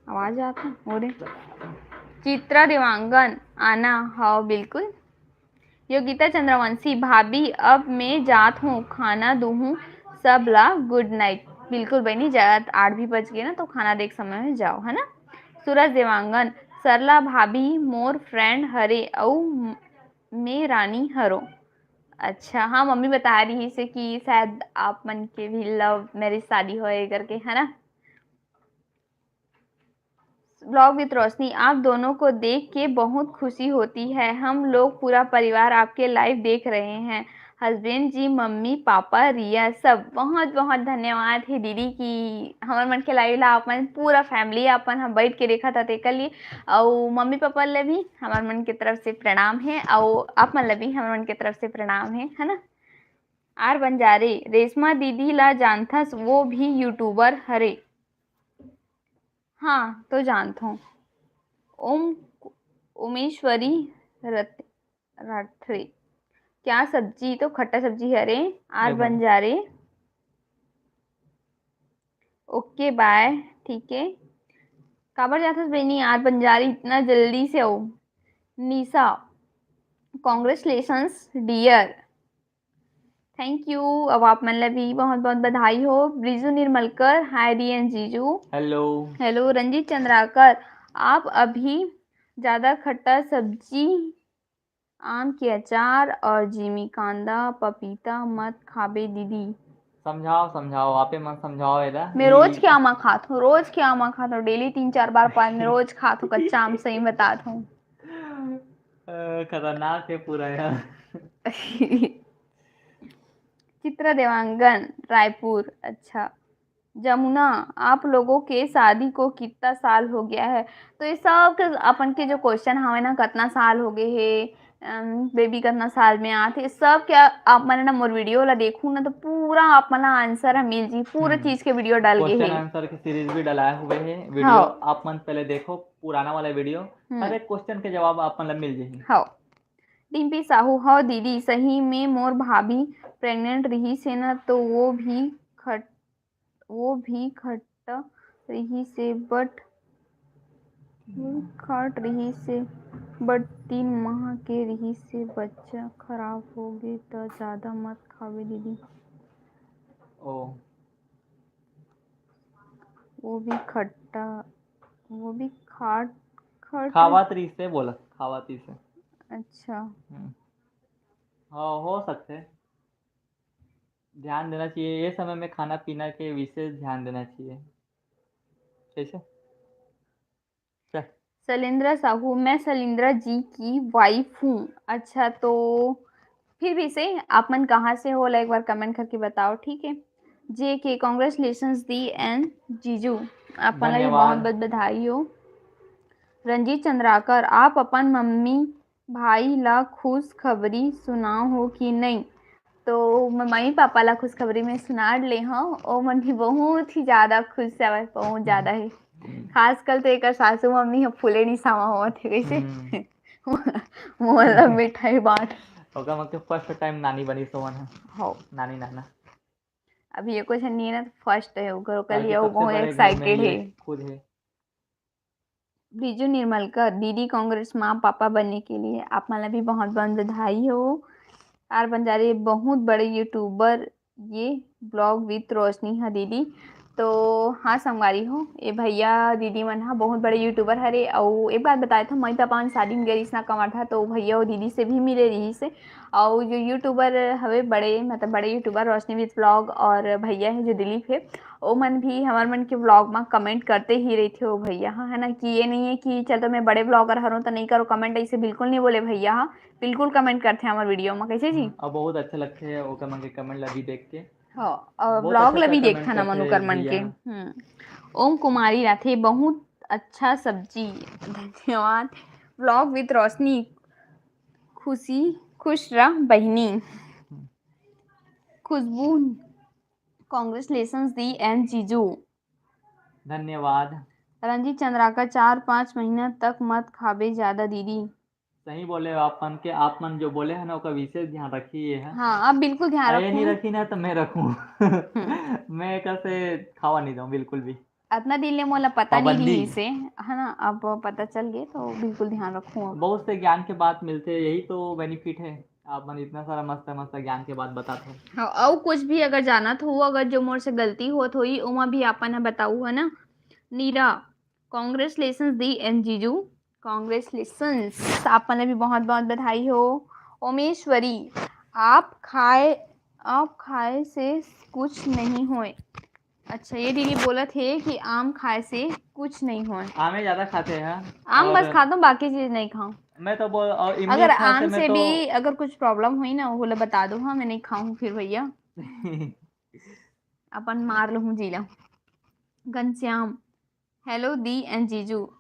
आवाज आता हो रे। चित्रा देवांगन, आना, हाँ बिल्कुल। योगिता चंद्रवंशी, भाभी अब मैं जात हूँ, खाना दूहूँ सब ला, गुड नाइट। बिल्कुल बहनी, जात 8 भी बज गए ना, तो खाना देख समय में जाओ, है ना। सूरज देवांगन, सरला भाभी मोर फ्रेंड हरे औ मैं रानी हरो। अच्छा, हाँ, मम्मी बता रही है कि शायद आप मन के भी लव मैरिज शादी होए करके, है ना। ब्लॉग विथ रोशनी, आप दोनों को देख के बहुत खुशी होती है, हम लोग पूरा परिवार आपके लाइव देख रहे हैं। हस्बैंड जी, मम्मी पापा, रिया सब, बहुत बहुत धन्यवाद है दीदी की हमारे मन के लाइव ला अपन पूरा फैमिली अपन हम बैठ के देखा था तेकर लिए। और मम्मी पापा ले भी हमारे मन की तरफ से प्रणाम है, और आप मन ले भी हमारे मन की तरफ से प्रणाम है ना। आर बंजारे, रेशमा दीदी ला जानथस, वो भी यूट्यूबर हरे। हाँ, तो जानता हूँ। ओम उमेश्वरी राठरे, क्या सब्जी? तो खट्टा सब्जी है रे। आर एकदम। बंजारे, ओके बाय, ठीक है। काबर जाथस बेनी आर बंजारी इतना जल्दी से हो? निशा, कॉन्ग्रेचुलेशंस डियर। Thank you. अब आप मतलब भी बहुत बहुत बधाई हो। ब्रिजू निर्मलकर, हाय डी एन जीजू, हेलो। हेलो। रंजीत चंद्राकर, आप अभी ज़्यादा खट्टा सब्जी, आम के अचार और जिमी कांदा पपीता मत खाबे दीदी। समझाओ समझाओ, आपे मत समझाओ एदा मैं रोज क्या आमा खात हूँ, रोज क्या आमा खात हूँ, डेली 3-4 बार पानी में रोज खात हूँ कच्चा आम, सही बताता हूँ। खतरनाक है पूरा यार। चित्रा देवांगन, रायपुर, अच्छा। जमुना, आप लोगों के शादी को कितना साल हो गया है? तो ये सब के अपन के जो क्वेश्चन हवे ना, कितना साल हो गए है, बेबी कितना साल में आते, सब क्या आप मैंने ना मोर वीडियो ला देखूँ ना तो पूरा आप मला आंसर मिल जी, पूरे चीज के वीडियो डाल गए क्वेश्चन है। आंसर की सीरीज भी डलाए हुए हैं वीडियो। हाँ। आप मन पहले देखो पुराना वाला वीडियो, हर एक क्वेश्चन के जवाब आप मतलब मिल जाएंगे। हाँ। डिम्पी साहू, हाँ दीदी सही में मोर भाभी प्रेग्नेंट रही से ना, तो वो भी खट रही से बट 3 माह के रही से बच्चा खराब हो गए तो ज्यादा मत खावे दीदी। ओ वो भी खाट खावात्री से बोला, खावाती से। अच्छा। हाँ हो सकते हैं। ध्यान देना चाहिए ये समय में, खाना पीना के विशेष ध्यान देना चाहिए। कैसे? चल। शैलेंद्र साहू, मैं शैलेंद्र जी की वाइफ हूँ। अच्छा, तो फिर भी से आप मन कहाँ से हो, एक बार कमेंट करके बताओ, ठीक है। जे के कॉन्ग्रेचुलेशंस दी एंड जीजू, आप मन भी बहुत धन्यवाद। बहुत बधाई हो। रंजीत चंद्राकर, आप अपन मम्मी भाई ला खुश खबरी सुनाओ हो कि नहीं? तो मम्मी पापा ला खुशखबरी में सुना ले हाँ, ओ मन भी बहुत ही ज़्यादा खुश है, बहुत ज़्यादा है। खासकर तो एक सासू मम्मी हम फूले नहीं सामा हुआ थे कैसे मोला मिठाई बांट। होगा मतलब फर्स्ट टाइम नानी बनी सोवन है। हो नानी नाना अभी ये कुछ नहीं है ना, फर्स्ट है वो घर लिए के वो सबसे बहुत बड़े घर में एक्साइटेड ये है। खुद है। बीजू निर्मलकर, दीदी कांग्रेस माँ पापा बनने के लिए आप मला भी बहुत बहुत बधाई हो। आर बंजारे बहुत बड़े यूट्यूबर, ये ब्लॉग विथ रोशनी है दीदी। तो हाँ संगवारी हो, ये भैया दीदी मन हाँ बहुत बड़े यूट्यूबर हरे। और एक बात बताया था, मैं पापा शादी में गई ना कमा था, तो भैया और दीदी से भी मिले रही से। और जो यूट्यूबर हवे बड़े, मतलब बड़े यूट्यूबर रोशनी विथ ब्लॉग और भैया है जो दिलीप है, वो मन भी हमारे मन के ब्लॉग में कमेंट करते ही रही थे वो भैया हाँ, है ना। कि ये नहीं है कि चल तो मैं बड़े ब्लॉगर हूँ तो नहीं करो कमेंट, ऐसे बिल्कुल नहीं बोले भैया हाँ, बिल्कुल कमेंट करते हैं हमारे वीडियो में, कैसे जी। और बहुत अच्छे लगते हैं वो कमेंट लगी देख के। हाँ, और बहुत ब्लॉग अच्छा ला अच्छा भी कमेंट देखा ना करते मनु हैं कर मन के। भैया। ओम कुमारी राठे, बहुत अच्छा सब्जी, धन्यवाद। ब्लॉग विथ रोशनी, खुशी खुश रह बहनी। खुशबू, कांग्रेचुलेशंस दी एंड जीजू। धन्यवाद। रंजीत चंद्राकर, 4-5 महीना तक मत खाबे ज्यादा दीदी। सही बोले आप मन जो बोले है ना उसका विशेष ध्यान रखिए है। हाँ, आप बिल्कुल ध्यान अरे नहीं रखो। रखी ना तो मैं रखूँ। मैं कैसे खावा नहीं दूँ बिल्कुल भी। इतना दिन ले मोला पता नहीं पाबंदी। रही से, है ना, अब पता चल गए तो बिल्कुल ध्यान रखूँ अब। बहुत से ज्ञान के बात मिलते हैं, यही तो बेनिफिट है। आप मन इतना सारा मस्त मस्त ज्ञान के बात बताते हो। हाँ, और कुछ भी अगर जाना तो अगर जो मोर से गलती होत होई ओमा भी आपन बताऊ है ना। नीरा, कांग्रेचुलेशंस दी एंड जीजू, कांग्रेचुलेशंस, आप मन भी बहुत बहुत बधाई हो। ओमेश्वरी, आप खाए से कुछ नहीं होए। अच्छा, ये दीदी बोला थे कि आम खाए से कुछ नहीं होए। आमे ज्यादा खाते हैं आम और बस खाता हूँ, बाकी चीज नहीं खाऊं। मैं तो बोल, और इमली अगर अच्छा आम मैं से तो भी अगर कुछ प्रॉब्लम हुई ना, वो बोला बता दो हाँ, मैं नहीं खाऊं फिर भैया, अपन मार लूँ जी ला। घनश्याम, हेलो दी एंड जीजू।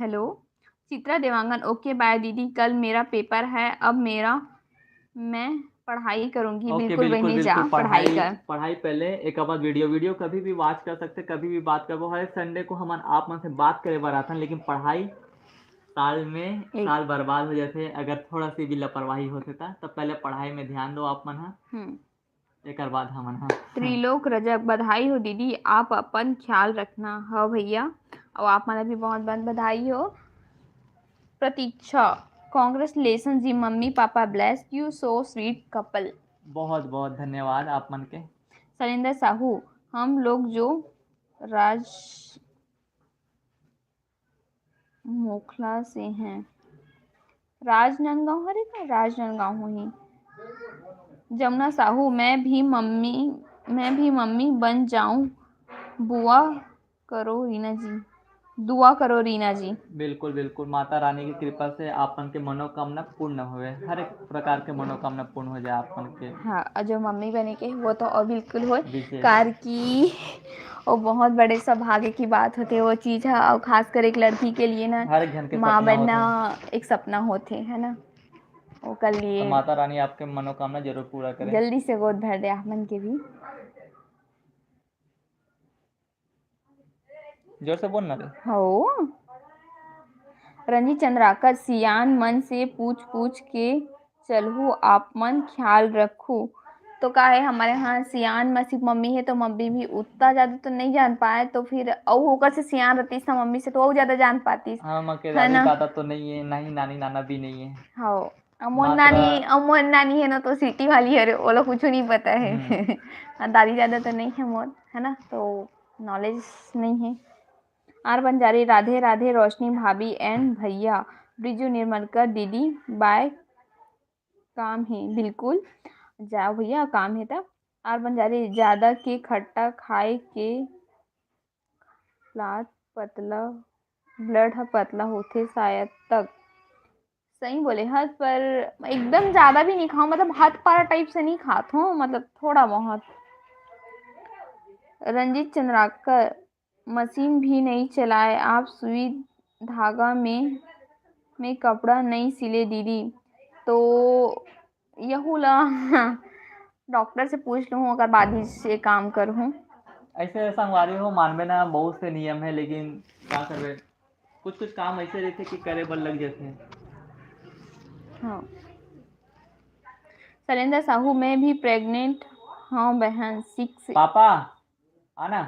Hello. Chitra Dewangan, okay bye दीदी, कल मेरा पेपर है, अब मैं पढ़ाई करूंगी। ओके बिल्कुल बिल्कुल बहनी जा बिल्कुल, पढ़ाई पढ़ाई कर। पढ़ाई पहले एक बार वीडियो कभी भी वॉच कर सकते, कभी भी बात कर, हर एक संडे को हम आप मन से बात करे बार आता, लेकिन पढ़ाई साल में एक साल बर्बाद हो जाते अगर थोड़ा सी भी लापरवाही होते था। तब पहले पढ़ाई में ध्यान दो आप मन एक बाद हमन हाँ। त्रिलोक रजक, बधाई हो दीदी, आप अपन ख्याल रखना। हाँ भैया, और आप मला भी बहुत बहुत बधाई हो। प्रतीक्षा, कांग्रेचुलेशन जी, mummy papa bless you, so sweet couple. बहुत बहुत धन्यवाद आप मन के। शैलेंद्र साहू, हम लोग जो राज मोखला से हैं, राजनांदगांव, अरे का राजनांदगांव ही। जमुना साहू, मैं भी मम्मी बन जाऊं, बुआ करो रीना जी, दुआ करो रीना जी। बिल्कुल बिल्कुल, माता रानी की कृपा से आपन के मनोकामना पूर्ण हुए, हर एक प्रकार के मनोकामना पूर्ण हो जाए आपन के। हाँ, और जो मम्मी बने के वो तो और बिल्कुल हो विशेष कार की वो बहुत बड़े सौभाग्य की बात होती है वो चीज़ है, और खासकर एक लड़की के लिए ना हर एक जन के माँ सपना होते बनना हैं। एक सपना होते है ना, वो कर तो लिए। माता रानी आपके मनोकामना जरूर पूरा करें। जल्दी से गोद भर दे आपमन के भी। जोर से बोलना रे। हो रंजीत चंद्राकर, सियान मन से पूछ पूछ के चलहू, आप मन ख्याल रखू। तो का है हमारे यहाँ सियान में सिर्फ मम्मी है, तो मम्मी भी उतना ज़्यादा तो नहीं जान पाए, तो फिर औ होकर से सियान रहती ना मम्मी से, तो वो ज़्यादा जान पाती हम के है दादी ना। दादा तो नहीं है, नहीं नानी नाना भी नहीं है। हाँ, मात्र अमोन नानी है ना, तो सिटी वाली है, वो लोग कुछ नहीं पता है। दादी दादा तो नहीं है मोर, है ना, तो नॉलेज नहीं है। आर बंजारी, राधे राधे रोशनी भाभी एंड भैया, ब्रिजू निर्मलकर दीदी, बाय, काम है बिल्कुल, जाओ भैया काम है तब। आर बंजारी, ज़्यादा के खट्टा खाए के लात पतला, ब्लड ह पतला होते शायद तक। सही बोले हद, पर एकदम ज़्यादा भी नहीं खाओ, मतलब हाथ पारा टाइप से नहीं खात हूँ, मतलब थोड़ा बहुत। रंजीत चंद्राकर, मशीन भी नहीं चलाए आप, सुई धागा में कपड़ा नहीं सिले दीदी, तो यहू ला डॉक्टर से पूछ लूँ अगर बाद ही से काम करूँ। ऐसे संगवारी हो मानबे ना, बहुत से नियम है, लेकिन क्या करबे, कुछ कुछ काम ऐसे रहते कि करे बर लग जाते हैं। हाँ, शैलेंद्र साहू, मैं भी प्रेग्नेंट हाँ बहन, 6। पापा आना,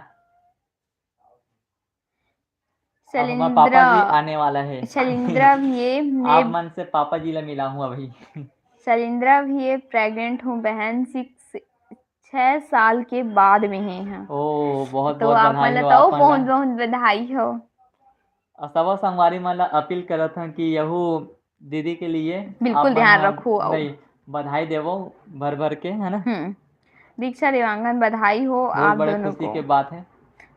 अब हमारा शैलेंद्र पापा जी आने वाला है। शैलेंद्र भी आप मैं मन से पापा जी ला मिला हूँ अभी। शैलेंद्र भी प्रेग्नेंट हूँ बहन, 6 साल के बाद में हैं। ओ बहुत तो बहुत आप बधाई मतलब हो तो आप मन ला। बहुत बहुत बधाई हो। और सब संगवारी मन ला अपील करत हूँ कि यहू दीदी के लिए आप बिल्कुल मन ध्यान हा रखो आओ। नहीं बधाई देवो भर भर के, है ना। दीक्षा देवांगन, बधाई हो बहुत आप बड़े दोनों खुशी को। के बात है।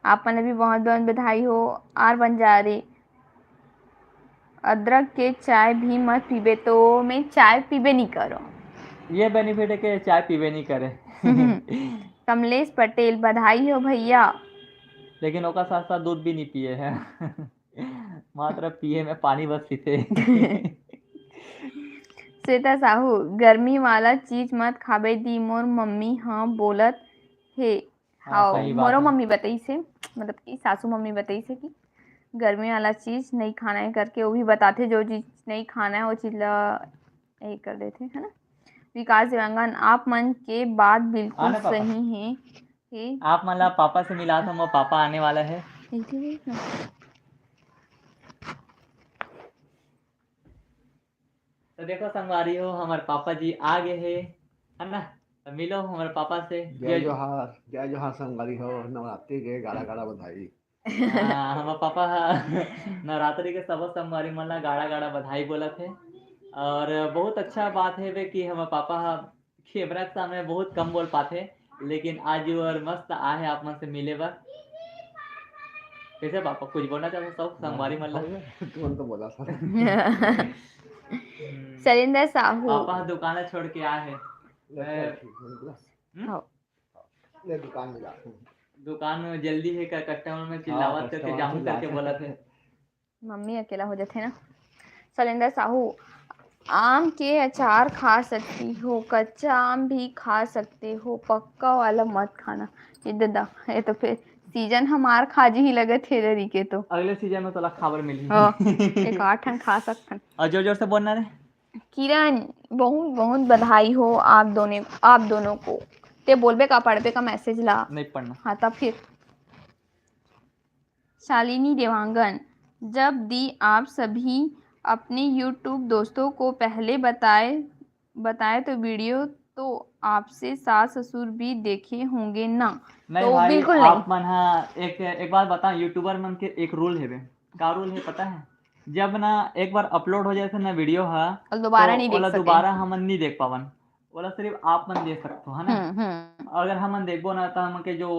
आप मन भी बहुत बहुत बधाई हो। आर बंजारी, अदरक के चाय भी मत पीबे, तो मैं चाय पीबे नहीं करो। ये बेनिफिट है कि चाय पीबे नहीं करे। कमलेश पटेल, बधाई हो भैया। लेकिन ओका साथ साथ दूध भी नहीं पिए है। मात्र पिए में पानी बस पीते। श्वेता साहू, गर्मी वाला चीज मत खाबे दी, मोर मम्मी हाँ बोलत हे। हाँ हाँ, सही बात मोरो है। मम्मी बताई से, मतलब कि सासू मम्मी बताई से कि गर्मी वाला चीज नहीं खाना है करके, वो भी बताते जो चीज नहीं खाना है वो चीज ला यही कर देते है ना। विकास दिवांगन, आप मन के बात बिल्कुल आना पापा, सही है कि आप मतलब पापा से मिला था, वो पापा आने वाला है। तो देखो संगवारी हो, हमारे पापा जी आ गए है ना। तो मिलो हमारे पापा से। जय जोहार संगवारी हो, नवरात्रि के गाड़ा गाड़ा बधाई। हाँ, हमारे पापा नवरात्रि के सब संगवारी मन ला गाड़ा गाड़ा बधाई बोला थे। और बहुत अच्छा बात है वे कि हमारे पापा कैमरा के सामने बहुत कम बोल पाते, लेकिन आज और मस्त आए आप मन से मिले बार। कैसे पापा कुछ बोलना चाहते हो सब संगवारी मन ला? तुरंत तो बोला सर। शैलेंद्र साहू, पापा दुकान छोड़ के आए हैं। हाँ, ले दुकान में जा। दुकान में जल्दी है का कस्टमर में चिल्लावत करके कस्टमर जाऊं चिल्ला करके के। बोला थे। मम्मी अकेला हो जाते ना। शैलेंद्र साहू, आम के अचार खा सकती हो, कच्चा आम भी खा सकते हो, पक्का वाला मत खाना। ये दादा ये तो फिर सीजन हमार खाजी ही लगे थे दरी के तो। अगले सीजन में तो खबर मिली। हाँ, एक 8 खा सकते। और जोर जोर से बोलना रे। किरण, बहुत बहुत बधाई हो आप दोनों को। ते बोलबे का पढ़बे का मैसेज ला। नहीं पढ़ना। हाँ तब फिर। शालिनी देवांगन, जब दी आप सभी अपने YouTube दोस्तों को पहले बताए तो वीडियो तो तो आपसे सास ससुर भी देखे होंगे ना? नहीं तो भाई, बिल्कुल आप नहीं। मन हाँ एक एक बात बताओ, यूट्यूबर मन के एक रूल है बे। का रूल है पता है? जब ना एक बार अपलोड हो जाए ना वीडियो है, और तो दोबारा नहीं देख ओला सके। दोबारा हमन नहीं देख पावन। ओला सिर्फ आप मन देख सकते हो, है ना? अगर हमन देखबो ना तो हमन के जो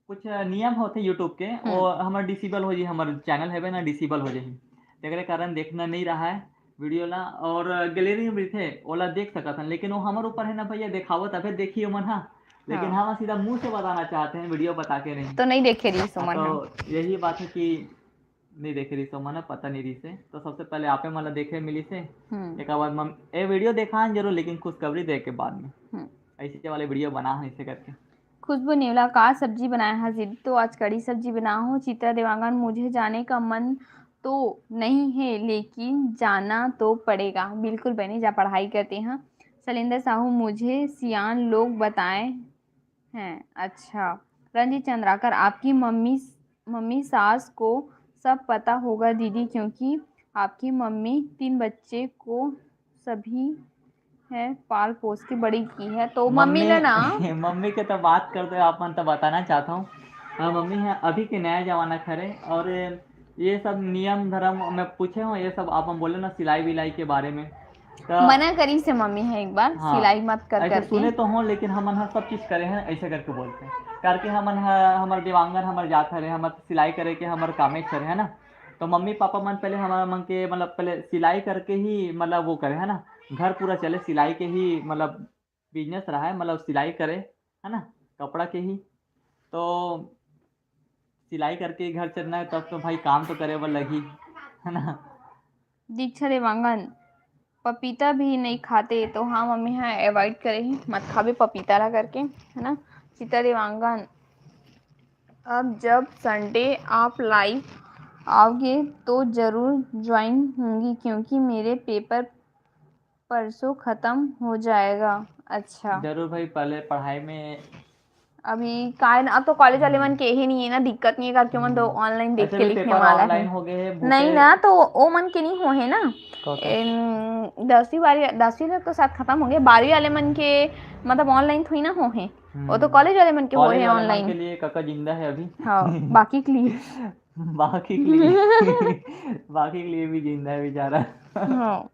कुछ नियम होते यूट्यूब के, वो हमर डिसेबल हो जाए, हमारे चैनल है ना डिसेबल हो जाए। तेरे कारण देखना नहीं रहा है वीडियो ला, और गैलरी में भी थे ओला देख सकत हन, लेकिन वो हमारे ऊपर है ना भैया, दिखावो तबे देखिए मन हाँ। लेकिन हाँ। हम सीधा मुंह से बताना चाहते हैं, वीडियो बता के नहीं। तो नहीं देखे रही हाँ, सुमन हम। तो यही बात है कि नहीं देखे रही सो मन, पता नहीं रही से, तो सबसे पहले आपे मला देखे मिली से। एक बार मम ए वीडियो देखा है जरूर, लेकिन खुशखबरी देख के बाद में ऐसे वाले वीडियो बना है ऐसे करके। खुशबू नेवला का सब्जी बनाया है जिद, तो आज कड़ी सब्जी बना हूँ। चित्रा देवांगन, मुझे जाने का मन तो नहीं है लेकिन जाना तो पड़ेगा। बिल्कुल बहनी, जा पढ़ाई करते हैं। शैलेंद्र साहू, मुझे सियान लोग बताए हैं। अच्छा। रंजीत चंद्राकर, आपकी मम्मी सास को सब पता होगा दीदी, क्योंकि आपकी मम्मी 3 बच्चे को सभी है पाल पोस के बड़ी की है। तो मम्मी मम्मी ने ना मम्मी के तो बात करते हो आप मन, तो बताना चाहता हूँ। मम्मी है अभी के नया जमाना खरे, और ये सब नियम धर्म में पूछे हो, ये सब आप हम बोले ना सिलाई विलाई के बारे में, तो मना करी से मम्मी है एक बार, हाँ सिलाई मत कर ऐसे करके। सुने तो हों, लेकिन हमन हर सब चीज़ करे हैं ऐसे करके बोलते हैं। करके हमन हमार देवांगन हमार जात हरे, हमर सिलाई करे के हमार कामे करे है ना। तो मम्मी पापा मन पहले हमारा मन के मतलब पहले सिलाई करके ही मतलब वो करे है ना, घर पूरा चले सिलाई के ही, मतलब बिजनेस रहा है, मतलब सिलाई करे है ना, कपड़ा के ही। तो सिलाई करके ही घर चलना है, तब तो भाई काम तो करे वो लगी, है ना। दीक्षा देवांगन, पपीता भी नहीं खाते तो हाँ मम्मी हाँ अवॉइड करे ही, मत खावे पपीता ला करके, है ना। चित्रा देवांगन, अब जब संडे आप लाइव आओगे तो ज़रूर ज्वाइन होंगी, क्योंकि मेरे पेपर परसों ख़त्म हो जाएगा। अच्छा। जरूर भाई, पहले पढ़ाई में अभी काय अब तो कॉलेज वाले मन के ही नहीं है ना, दिक्कत नहीं है करके मन तो ऑनलाइन देख ऐसे के भी लिखने पेपर वाला है। ऑनलाइन हो गए हैं, नहीं बुके ना, तो ओ मन के नहीं हो है ना। कहते 10वीं तक तो साथ खत्म हो गए, 12वीं वाले मन के मतलब ऑनलाइन थोड़ी ना हो है, वो तो कॉलेज वाले मन के हो कॉलेज है वाले मन ऑनलाइन। के लिए काका जिंदा है अभी। हाँ, बाकी के लिए। बाकी के लिए बाकी के लिए भी जिंदा है बेचारा। हाँ।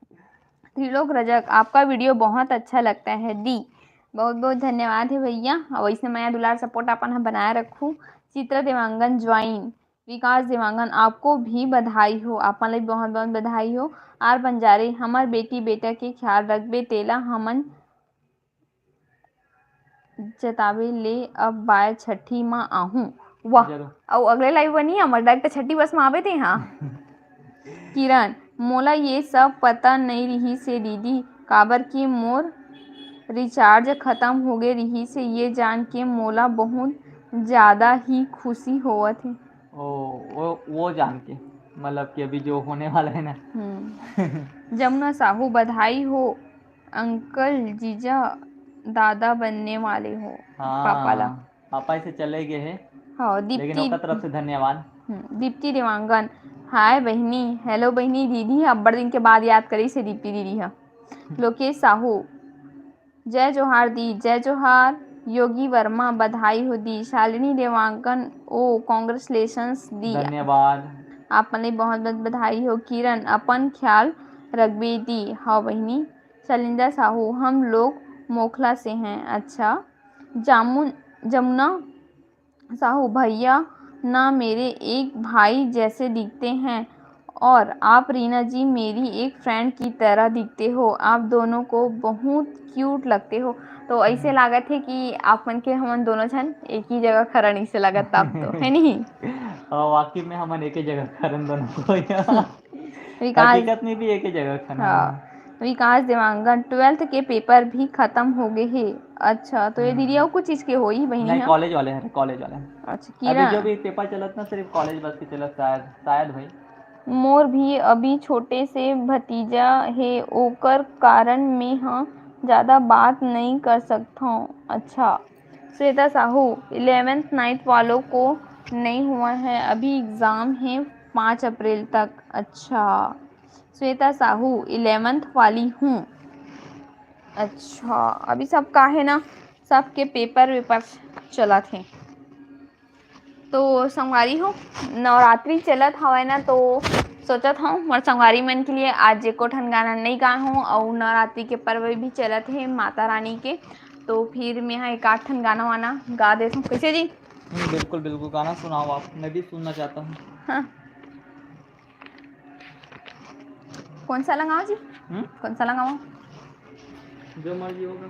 त्रिलोक रजक, आपका वीडियो बहुत अच्छा लगता है दी, बहुत बहुत धन्यवाद है भैया। और वैसे मैं दुलार सपोर्ट अपन हम बनाए रखूँ। चित्रा देवांगन ज्वाइन। विकास देवांगन, आपको भी बधाई हो, आप मतलब बहुत बहुत बधाई हो। आर बंजारे, हमार बेटी बेटा के ख्याल रखबे तेला हमन जतावे ले, अब बाय छठी माँ आहूँ। वाह। जरूर। और अगले लाइव बनी हमारे डायरेक्ट छठी बस में आवे थे। हाँ। किरण, मोला ये सब पता नहीं रही से दीदी, काबर की मोर रिचार्ज खत्म हो गए रही से, ये जान के मोला बहुत ज़्यादा ही खुशी होवत है। वो जान के मतलब कि अभी जो होने वाला है ना। जमुना साहू, बधाई हो अंकल, जीजा दादा बनने वाले हो। पापा ला। हाँ, पापा इसे चले गए हैं, हाँ। लेकिन दीप्ति ओकर तरफ से धन्यवाद। दीप्ति देवांगन, हाय बहनी, हेलो बहनी, दीदी अब्बड़ दिन के बाद याद करी से दीप्ति दीदी है। लोकेश साहू, जय जोहार दी, जय जोहार। योगी वर्मा, बधाई हो दी। शालिनी देवांगन, ओ कॉन्ग्रेचुलेशंस दी, धन्यवाद। आप मन बहुत बहुत बधाई हो। किरण, अपन ख्याल रखबे दी। हाँ बहनी। शैलेंद्र साहू, हम लोग मोखला से हैं। अच्छा। जमुना साहू, भैया ना मेरे एक भाई जैसे दिखते हैं, और आप रीना जी मेरी एक फ्रेंड की तरह दिखते हो, आप दोनों को बहुत क्यूट लगते हो। तो ऐसे लागत है कि आप मन के हम दोनों जन एक ही जगह खड़ा नहीं से लागत आप तो है नहीं। और वाकई में हम एक ही जगह खरन दोनों को विकास, हकीकत में भी एक ही जगह खना। हाँ। विकास देवांगन, 12th के पेपर भी खत्म हो गए हैं। अच्छा, तो ये दीदी और कुछ चीज़ के हो ही बहनी नहीं, है। कॉलेज वाले हैं, कॉलेज वाले हैं। अच्छा। अभी जो किरण, भी पेपर चलत ना सिर्फ कॉलेज बस के चलत, शायद शायद भाई। मोर भी अभी छोटे से भतीजा है, ओकर कारण में हाँ ज़्यादा बात नहीं कर सकता हूँ। अच्छा। श्वेता साहू, 11th 9th वालों को नहीं हुआ है, अभी एग्ज़ाम है 5 अप्रैल तक। अच्छा। श्वेता साहू, 11th वाली हूँ। अच्छा, अभी सब का है ना, सबके पेपर वेपर चला थे। तो संगवारी हो नवरात्रि चलत हवय ना, तो सोचत हूँ मोर संगवारी मन के लिए आज एको ठन गाना नहीं गाए हूँ, और नवरात्रि के पर्व भी चलत हे माता रानी के, तो फिर मैं यहाँ एक आठ ठन गाना वाना गा देता हूँ। कैसे जी? बिल्कुल बिल्कुल, गाना सुनाओ आप, मैं भी सुनना चाहता हूँ। हाँ, कौन सा लगाओ जी? कौन सा लगाओ? जो मर्जी होगा।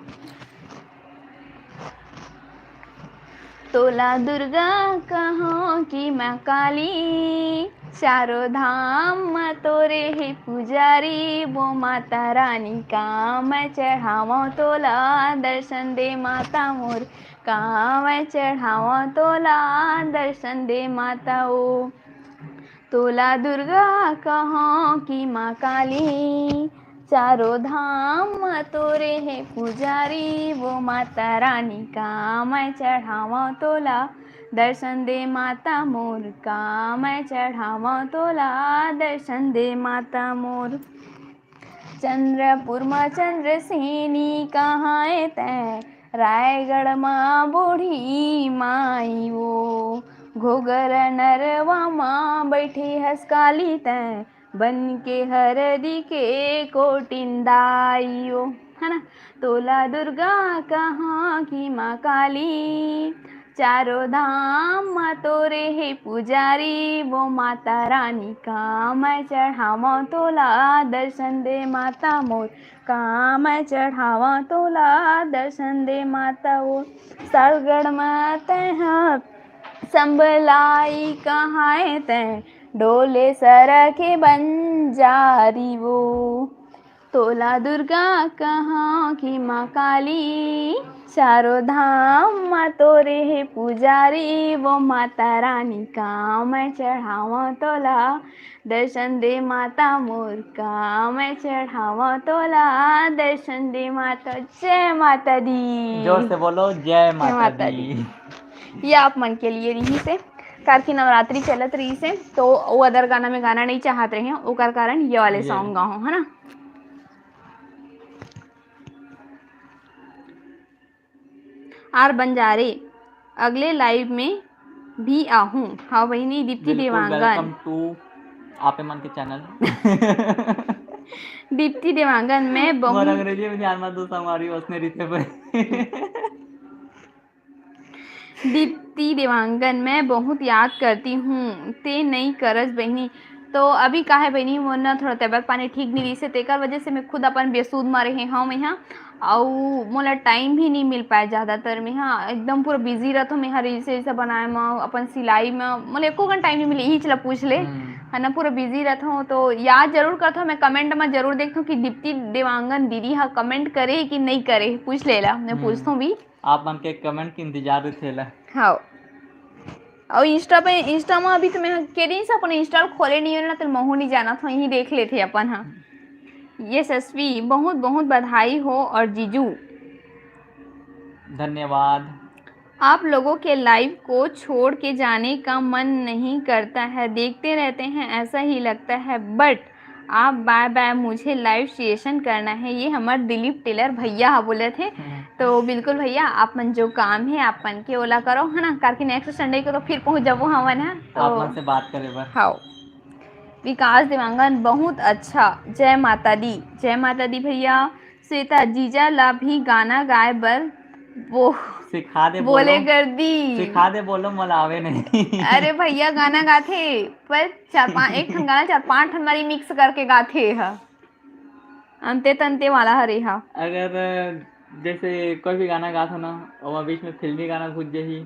तोला दुर्गा कहाँ की माँ काली, चारों धाम माँ तोरे है पुजारी, वो माता रानी का मैं चढ़ावा तोला, दर्शन दे माता मोर का मैं चढ़ावा तोला, दर्शन दे माता ओ। तोला दुर्गा कहाँ की माँ काली, चारों धाम माँ तोरे है पुजारी, वो माता रानी का मैं चढ़ावा तोला, दर्शन दे माता मोर का मैं चढ़ावा तोला, दर्शन दे माता मोर। चंद्रपुर माँ चंद्रसेनी कहाँ तै, रायगढ़ माँ बूढ़ी माई वो, घोगर नरवा माँ बैठी हंसकाली तै, बन के हरदी के कोटिंदाई ओ, है ना। तोला दुर्गा कहाँ की माँ काली, चारों धाम माँ तोरे है पुजारी, वो माता रानी का मैं चढ़ावा तोला, दर्शन दे माता मोर का मैं चढ़ावा तोला, दर्शन दे माता वो। सालगढ़ में तैं संभलाई कहाँ तैं, डोले सरखे बंजारी वो। तोला दुर्गा कहाँ की माँ काली, चारों धाम माँ तोरे है पुजारी, वो माता रानी का मैं चढ़ावा तोला, दर्शन दे माता मोर का मैं चढ़ावा तोला, दर्शन दे माता। जय माता दी। जोर से बोलो, जय माता माता दी। ये आप मन के लिए रही से कार की नवरात्रि चलत रही से, तो वो अदर गाना में गाना नहीं चाहत रहे हैं, ओकर कारण ये वाले सॉन्ग गाओ, है ना। आर बंजारे अगले लाइव में भी आहूँ। हाँ बहिनी दीप्ति बिल्कुल, देवांगन। वेलकम टू आपे मन के चैनल। दीप्ति देवांगन मैं मोर बहुत अंग्रेजी में ध्यान मत दो, हमारी उसने रीते पर। दीप्ति देवांगन मैं बहुत याद करती हूँ, ते नहीं करस बहिनी। तो अभी का है बहिनी, मोर ना थोड़ा तबियत पानी ठीक नहीं रही से, तेकर वजह से मैं खुद अपन बेसूद में रहे हूँ मैं यहाँ, और मोला टाइम भी नहीं मिल पाए ज़्यादातर मैं यहाँ एकदम पूरा बिजी रहता हूँ मैं, हर ऐसे बनाए में अपन सिलाई में मोला एको घंटा टाइम नहीं मिले, यही चला पूछ ले, है ना। पूरा बिजी रहता हूँ, तो याद जरूर करता हूँ मैं, कमेंट में जरूर देखता हूँ कि दीप्ति देवांगन दीदी हाँ कमेंट करे कि नहीं करे, पूछ लेला, मैं पूछता हूँ भी। आप मन के कमेंट के इंतजार थेला। हाँ, और इंस्टा में अभी तो मैं कह रही से अपन इंस्टा खोले नहीं है ना, तो महू नहीं जाना था, यही देख लेते अपन। हाँ, यशस्वी बहुत बहुत बधाई हो, और जीजू धन्यवाद। आप लोगों के लाइव को छोड़ के जाने का मन नहीं करता है, देखते रहते हैं ऐसा ही लगता है, बट आप बाय बाय, मुझे लाइव सेशन करना है। ये हमारे दिलीप टेलर भैया बोले थे, तो बिल्कुल भैया आप मन जो काम है आप मन के ओला करो, है ना, कार की नेक्स्ट संडे को तो फिर पहुंच जाबो हमन है, तो आप मन से बात करे बर। हाँ। विकास देवांगन बहुत अच्छा, जय माता दी। जय माता दी भैया। श्वेता जीजा ला भी गाना गाए बर वो सिखा दे, बोले बोलो कर दी। सिखा दे, बोलो मला आवे नहीं। अरे भैया गाना गाथे, पर एक ठन गाना 4-5 ठन मारी मिक्स करके गाथे हा, अंते तंते वाला हरे हा। अगर जैसे कोई भी गाना गाता ना, और बीच में फिल्मी गाना घुस जाही,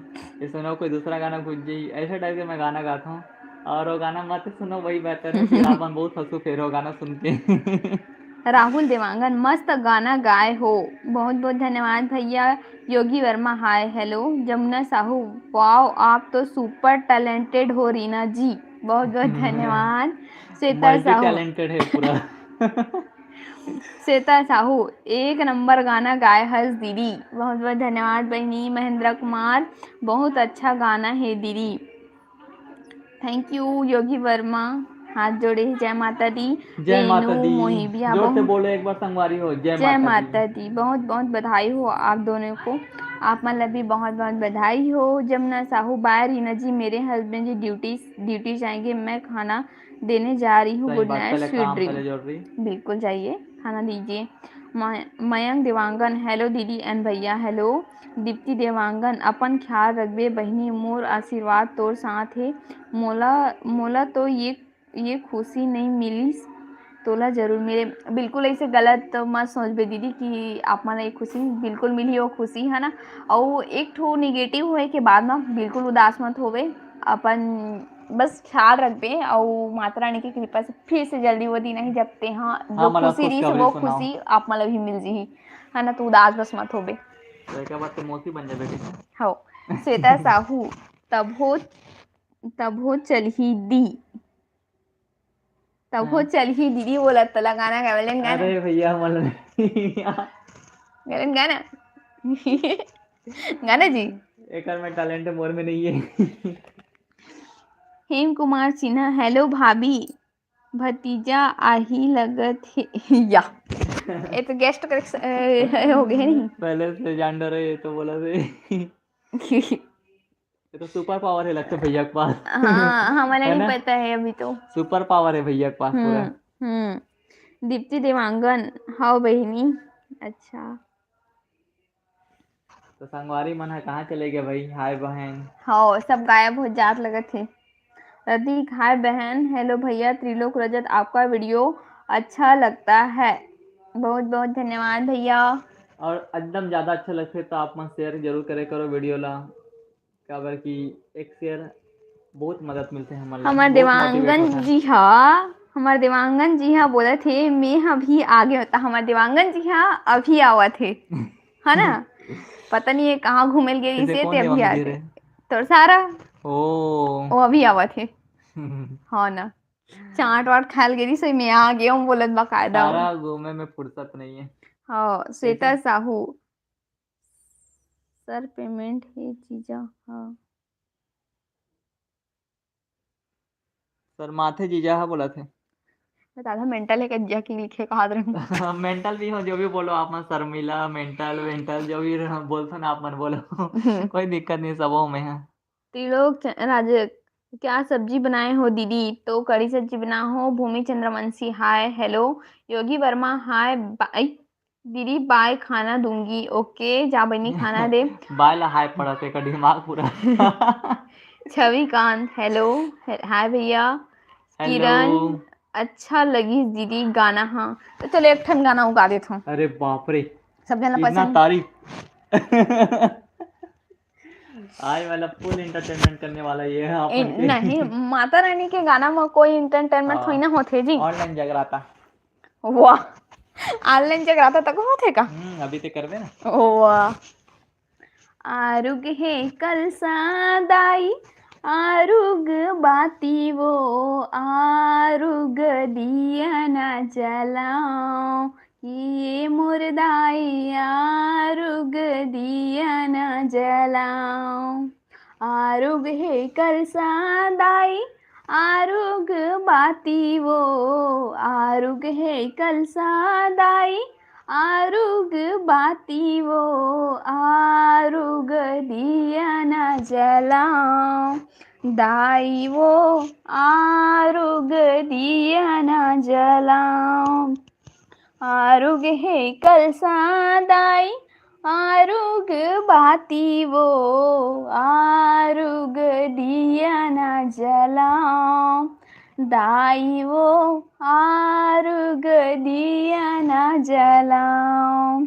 ये सुनो कोई दूसरा गाना घुस जाही, ऐसे टाइप के मैं गाना गाता हूँ, और वो गाना मत सुनो, वही बेहतर है, फिर आप बहुत हंसू फिर हो गाना सुन के। राहुल देवांगन मस्त गाना गाए हो, बहुत बहुत धन्यवाद भैया। Yogi Verma hi hello. Jamuna Sahu wow आप तो सुपर टैलेंटेड हो रीना जी, बहुत बहुत धन्यवाद। श्वेता मल्टी साहू टैलेंटेड है पूरा। श्वेता साहू एक नंबर गाना गाए हंस दीदी, बहुत बहुत धन्यवाद बहनी। महेंद्र कुमार बहुत अच्छा गाना है दीदी, थैंक यू। योगी वर्मा हाथ जोड़े जय माता दी। जय माता रेनू दी। मोहिबिया जोर से बहुत बोलो एक बार संगवारी हो, जय जय माता माता दी। दी। बहुत बहुत बधाई हो आप दोनों को, आप मतलब भी बहुत बहुत बधाई हो। जमुना साहू बाय रीना जी, मेरे हस्बैंड जी ड्यूटी जाएंगे, मैं खाना देने जा रही हूँ। सही गुड बात, नाइट पहले स्वीट काम ड्रीम। पहले जोड़ रही। बिल्कुल जाइए खाना दीजिए। मयंक देवांगन हेलो दीदी एंड भैया हेलो। दीप्ति देवांगन अपन ख्याल रखबे बहिनी, मोर आशीर्वाद तोर साथ है। मोला मोला तो ये खुशी नहीं मिली, तोला जरूर मिले। बिल्कुल ऐसे गलत मत सोचबे दीदी कि आप मन एक खुशी बिल्कुल मिली वो खुशी है ना। और एक ठो निगेटिव हुए के बाद में बिल्कुल उदास मत होवे, अपन बस ख्याल रखबे और माता रानी की कृपा से फिर से जल्दी वो दिन नहीं जब ते हाँ हाँ जो मतलब खुशी रही खुशखबरी वो सुनाओ। खुशी आप मतलब भी मिल जी है ना, तो उदास बस मत होबे। तो एक बार तो मौसी बन जाए बेटी। हो श्वेता साहू तब हो चल ही दी, तब हो हाँ। चल ही दीदी बोला तो गाना गावेलन गाना अरे भैया मतलब गाना गाना गाना जी। एक में टैलेंट मोर में नहीं है। हेम कुमार सिन्हा हेलो भाभी, भतीजा आही लगत है या ये तो गेस्ट हो गए नहीं। पहले से जान डर रहे तो बोला से ये तो सुपर पावर है लगता है भैया के पास। हाँ हमारा है नहीं ना, पता है अभी तो। सुपर पावर है भैया के पास पूरा। दीप्ति देवांगन हाँ बहिनी। अच्छा तो संगवारी मन है कहाँ चले गए भाई, हाय बहन। हाँ सब गायब हो जात लगा थे। रतीक हाय बहन हेलो भैया। त्रिलोक रजत आपका वीडियो अच्छा लगता है, बहुत बहुत धन्यवाद भैया। और एकदम ज़्यादा अच्छा लगता है तो आप मन शेयर जरूर करे करो वीडियो ला, काबर कि एक शेयर बहुत मदद मिलते हैं हमारे, हमारे बहुत मोटिवेट होता देवांगन है। जी हाँ, हमारे देवांगन जी हाँ बोले थे मैं अभी आगे होता, हमारे देवांगन जी हाँ अभी आवा थे है ना। पता नहीं है कहाँ घूमेल गए जैसे इसे कौन ते अभी देवांग जी आते रहे। तो सारा ओ वो अभी आवा थे। हाँ ना चाट वाट खाल गई सही मैं आ गया हूँ बोलत बाकायदा। सारा घूमे में फुर्सत नहीं है। हाँ कैसे? श्वेता साहू सर पेमेंट है जीजा। हाँ सर माथे जीजा हाँ बोला थे। दादा मेंटल है क्या की लिखे कहा रहे। मेंटल भी हो जो भी बोलो आप मन, शर्मिला मेंटल वेंटल जो भी बोलते ना आप मन बोलो। कोई दिक्कत नहीं, सबों में है। त्रिलोक राज क्या सब्जी बनाए हो दीदी, तो कड़ी सब्जी बना हो। भूमि चंद्रवंशी हाय हेलो। योगी वर्मा हाय बाय दीदी बाय खाना दूंगी ओके जा बनी खाना दे। बाल हाय पड़ा थे का दिमाग पूरा। छवि कांत हेलो हाय भैया। हेलो। किरण अच्छा लगी दीदी गाना। हाँ तो चलो एक ठन गाना उगा देता हूँ, अरे बाप रे, सब जना इतना पसंद। तारीफ। आज मतलब फुल एंटरटेनमेंट करने वाला ये है अपन के। नहीं माता रानी के गाना में कोई इंटरटेनमेंट थोड़ी ना होते जी। ऑनलाइन जगराता। वाह ऑनलाइन जगराता तक होते का। अभी तो करवे ना। वाह आरुग है कल सादाई, आरुग बाती वो आरुग दिया न जलाओ, ये मुर्दाई आरुग दिया न जलाओ। आरुग है कल सादाई, आरुग बाती वो आरुग है कल सादाई, आरुग बाती वो आरुग दिया न जलाओ, दाई वो आरुग दिया न जलाओ। आरुग है कल सादाई, आरुग बाती वो आरुग दिया न जलाओ, दाई वो आरुग दिया न जलाओ।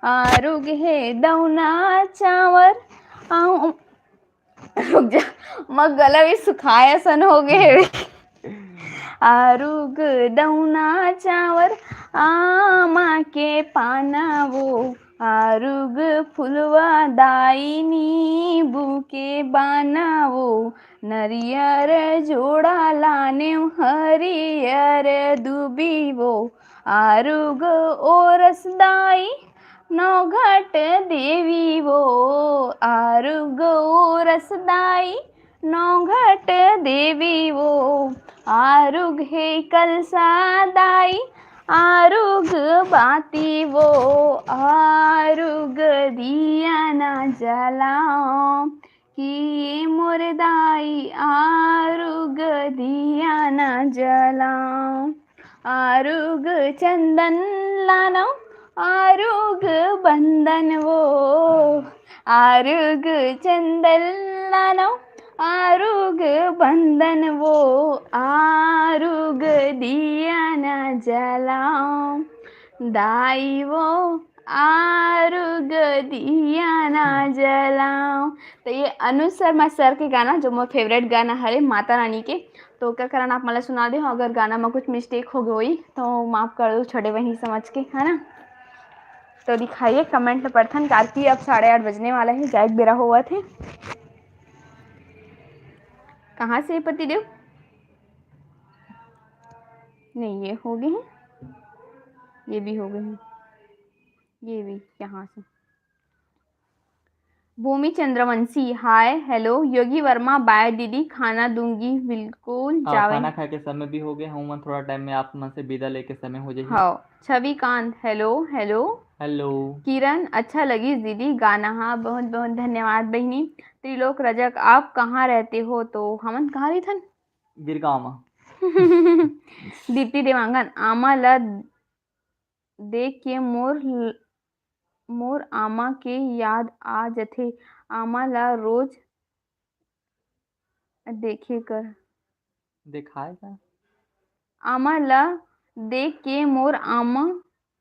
आरुग है दौना चावर रुक जा मग गला भी सुखाया सन हो गए। आरुग दौना चावर आमा के पाना वो आरुग फुलवा दाई नींबू के बाना वो, नरियर जोड़ा लाने हरियर दुबी वो आरुग ओरस दाई नौघट देवी वो आरुग ओरस दाई नौघट देवी वो आरुग है कलसा दाई आरुग बाती वो आरुग दिया ना जलाओ कि मोर दाई आरुग दिया ना जलाओ आरुग चंदन लानो आरुग बंधन वो आरुग चंदन लानो आरुग बंधन वो आरुग दिया न जलाओ दाई वो आरुग दिया न जलाओ। तो ये अनुज शर्मा सर के गाना जो मेरा फेवरेट गाना है माता रानी के, तो क्या कारण आप मला सुना दे, अगर गाना में कुछ मिस्टेक हो गई तो माफ़ कर दो छोटे बहनी समझ के, है ना। तो दिखाइए कमेंट में प्रथन कार्की। अब 8:30 बजने वाला है, जाए बेरा हुआ थे। कहाँ से पतिदेव? नहीं ये हो गए हैं, ये भी हो गए हैं, ये भी यहाँ से। भूमि चंद्रवंशी हाय हेलो। योगी वर्मा बाय दीदी खाना दूंगी बिल्कुल हाँ जावे। खाना खा के समय भी हो गया हूँ मैं, थोड़ा टाइम में आप मन से विदा लेके समय हो जाइए। हाँ छवि कांत हेलो हेलो। हेलो किरण अच्छा लगी दीदी गाना, हाँ बहुत बहुत धन्यवाद बहनी। त्रिलोक रजक आप कहाँ रहते हो? तो हमन कहाँ रही थन गिरगांव में। दीप्ति देवांगन आमा ला देख के मोर आमा के याद आ जथे, आमा ला रोज देखे कर दिखाएगा आमा ला देख के मोर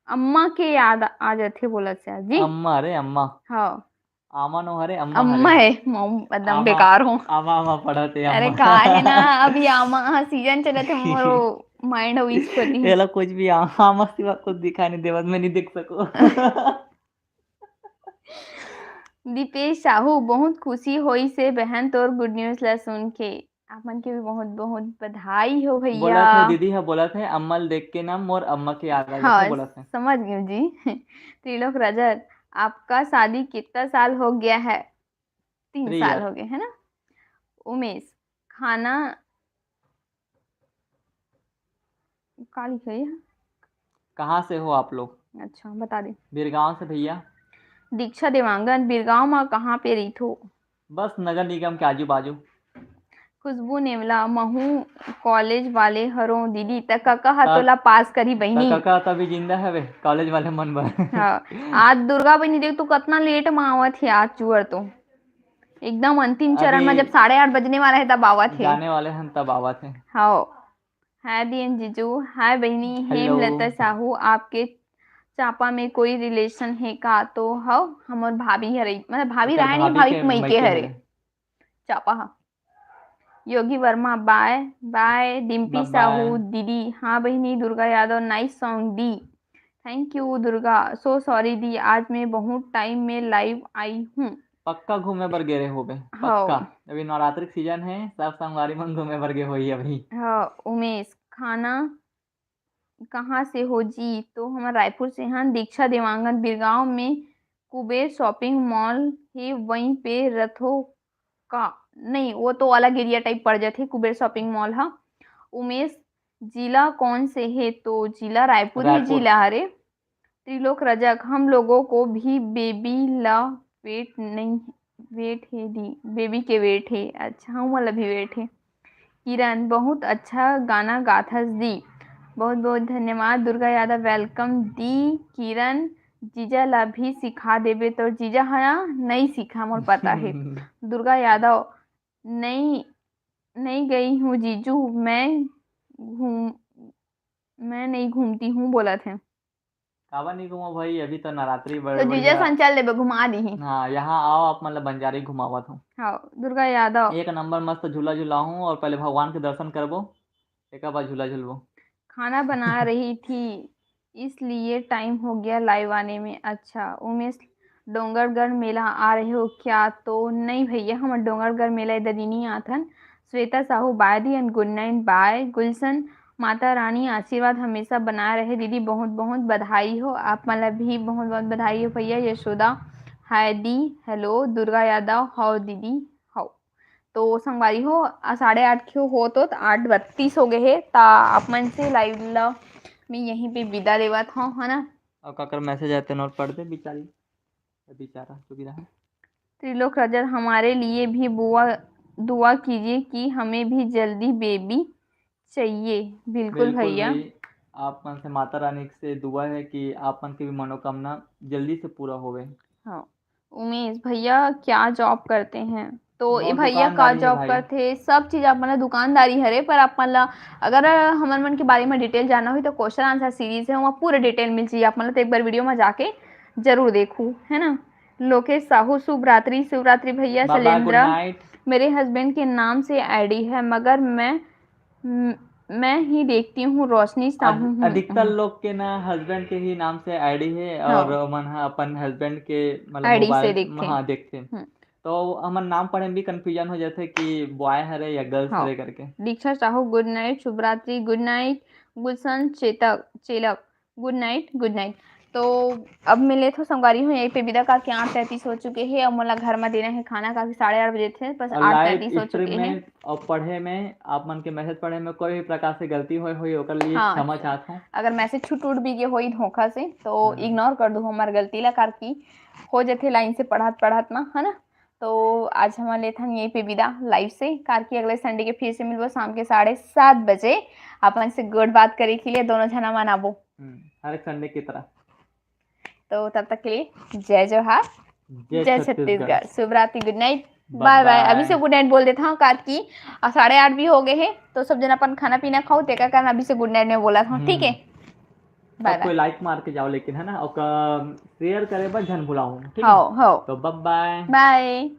अम्मा के याद आ जाते बोला सर जी। अम्मा, अरे अम्मा हाँ आमा नो हरे अम्मा अम्मा हरे। है मम एकदम आमा बेकार हूँ। आमा आमा पढ़ते अरे अम्मा। का है ना अभी आमा सीजन चले थे मोरो माइंड हो इस पर ये लोग कुछ भी आमा सिवा कुछ दिखाई नहीं देवत, मैं नहीं देख सको। दीपेश साहू बहुत खुशी होई से बहन तोर गुड न्यूज ला सुन के, आपन के भी बहुत बहुत बधाई हो भैया। बोला थे दीदी, हाँ बोला थे अम्मल देख के नाम मोर अम्मा के याद आ जाते हाँ बोला थे। समझ गई जी। त्रिलोक रजत आपका शादी कितना साल हो गया है? 3 3 साल ईयर। हो गए है ना। उमेश खाना का लिखा है? कहाँ से हो आप लोग? अच्छा बता दे। बिरगांव से भैया। दीक्षा देवांगन बिरगांव में कहाँ पे रही थो? बस नगर निगम के आजू बाजू। खुशबू नेवला महू कॉलेज वाले हरो दीदी तक काका हाथोला पास करी बहनी। काका तभी जिंदा है वे कॉलेज वाले मन भर। हाँ आज दुर्गा बहनी देख तो कितना लेट में आवत है आज चुअर तो एकदम अंतिम चरण में, अभी जब 8:30 बजने वाला है तब आवत है। जाने वाले हम तब आवा थे। हाँ हाय दीन जीजू हाय बहनी। हेलो हेमलता साहू आपके चापा में कोई रिलेशन है का? तो हाँ हमार भाभी हरे, मतलब भाभी एकर रानी भाभी भाभी के मैके हरे हरे। चापा। हाँ Yogi Verma bye bye. Dimpi bye Sahu दीदी हाँ बहनी। दुर्गा यादव नाइस सॉन्ग दी, thank you Durga. So sorry दी आज मैं बहुत टाइम में लाइव आई हूँ। पक्का घूमे बर गेरे हो बे हाँ पक्का। अभी नवरात्रि सीजन है, सब संगवारी मन घूमे बर गे होई अभी। हाँ उमेश खाना कहाँ से हो जी? तो हम रायपुर से हैं। दीक्षा देवांगन बिरगांव में कुबेर शॉपिंग मॉल है वहीं पे रथों का, नहीं वो तो अलग एरिया टाइप पड़ जाते कुबेर शॉपिंग मॉल। हाँ उमेश जिला कौन से है? तो जिला रायपुर ही रायपुर। जिला हरे। त्रिलोक रजक हम लोगों को भी बेबी ला वेट नहीं वेट है दी, बेबी के वेट है। अच्छा हम वाला भी वेट है। किरण बहुत अच्छा गाना गाथस दी, बहुत बहुत धन्यवाद। दुर्गा यादव वेलकम दी। किरण जीजा ला भी सिखा देबे तो जीजा हाँ नहीं सीखा मोर पता है। दुर्गा यादव नहीं नहीं गई हूँ जीजू, घूम मैं नहीं घूमती हूँ बोला थे। कावा नहीं घूमो भाई, अभी तो नवरात्रि तो बड़े जीजा बढ़िया। संचल देबे घुमा दी। हाँ यहाँ आओ आप, मतलब बंजारी घुमावत हूँ। हाँ दुर्गा यादव एक नंबर मस्त झूला झूला हूँ, और पहले भगवान के दर्शन करबो, एक बार झूला झूलबो। खाना बना रही थी इसलिए टाइम हो गया लाइव आने में। अच्छा उमेश डोंगरगढ़ मेला आ रहे हो क्या? तो नहीं भैया हम डोंगरगढ़ मेला इधर ही नहीं आथन। श्वेता साहू बाय दी and good night bye. Gulshan माता रानी आशीर्वाद हमेशा बनाए रहे दीदी, बहुत बहुत बधाई हो। आप मतलब भी बहुत बहुत बधाई हो भैया। यशोदा हाय दी हेलो। दुर्गा यादव हाउ दीदी हाउ। तो संगवारी हो 8:30 क्यों हो तो 8:32 हो गए है ता आप मन से लाइव ला मैं यहीं पे विदा देवत हूँ है ना। और काकर मैसेज आते हैं और पढ़ दे बेचारी बेचारा जो भी रहा। त्रिलोक रजर हमारे लिए भी दुआ कीजिए कि हमें भी जल्दी बेबी चाहिए। बिल्कुल बिल्कुल भैया। भाई, आप मन से माता रानी से दुआ है कि आप मन की भी मनोकामना जल्दी से पूरा होवे। हाँ उमेश भैया क्या जॉब करते हैं तो ये मोर भैया का दुकानदारी है जॉब भाई। करते सब चीज़ आप मतलब दुकानदारी हरे पर आप मतलब अगर हमन मन के बारे में डिटेल जानना हो तो क्वेश्चन आंसर सीरीज है वहाँ पूरा डिटेल मिल चाहिए आप मतलब तो एक बार वीडियो में जाके जरूर देखूँ है ना। लोकेश साहू शुभ रात्रि शिवरात्रि भैया। Bye bye, good Shailendra night. मेरे हस्बैंड के नाम से आईडी है मगर मैं ही देखती हूँ रोशनी साहू हूँ। अधिकतर लोग के ना हस्बैंड के ही नाम से आईडी है और हाँ मन हा अपन हस्बैंड के मतलब आईडी से मोबाइल देखते हाँ देखते हैं। हम्म, तो हमन नाम पढ़े में भी कंफ्यूजन हो जाते कि बॉय हरे या गर्ल्स हाँ हरे करके। दीक्षा साहू गुड नाइट शुभरात्रि good night. Gulshan Chelak good night good night. तो अब मिले तो संगवारी हूँ यहीं पे विदा का कि 8:33 हो चुके हैं अब मोला घर में देना है खाना का 8:30 बजे थे बस और 8:33 लाइव हो स्ट्रीम चुके हैं। में और पढ़े में आप मन के मैसेज पढ़े में कोई भी प्रकार से गलती हुई ओकर लिए हाँ क्षमा चाहता हूँ। अगर मैसेज छूट उट भी गए हो धोखा से तो हम्म। इग्नोर कर दो हमार गलती ला कार की हो जाते लाइन से पढ़त ना है ना। तो आज हम लेते हैं यहीं पे विदा लाइव से कार की अगले संडे के फिर से मिलबो शाम के 7:30 बजे अपन से गुड बात करे के लिए दोनों जना मनाबो हर एक संडे की तरह। तो तब तक के लिए जय जोहार जय जय छत्तीसगढ़। छत्तीसगढ़ शुभ रात्रि good night bye bye bye. अभी से बाय। गुड नाइट बोल देता हूँ कार की 8:30 भी हो गए हैं तो सब जन अपन खाना पीना खाओ तेका कारण अभी से गुड नाइट में बोला था ठीक है। बाय और बाय। कोई लाइक मार के जाओ लेकिन है ना और शेयर करे बस झन भुलाऊं ठीक है। हो तो बाय बाय। बाय।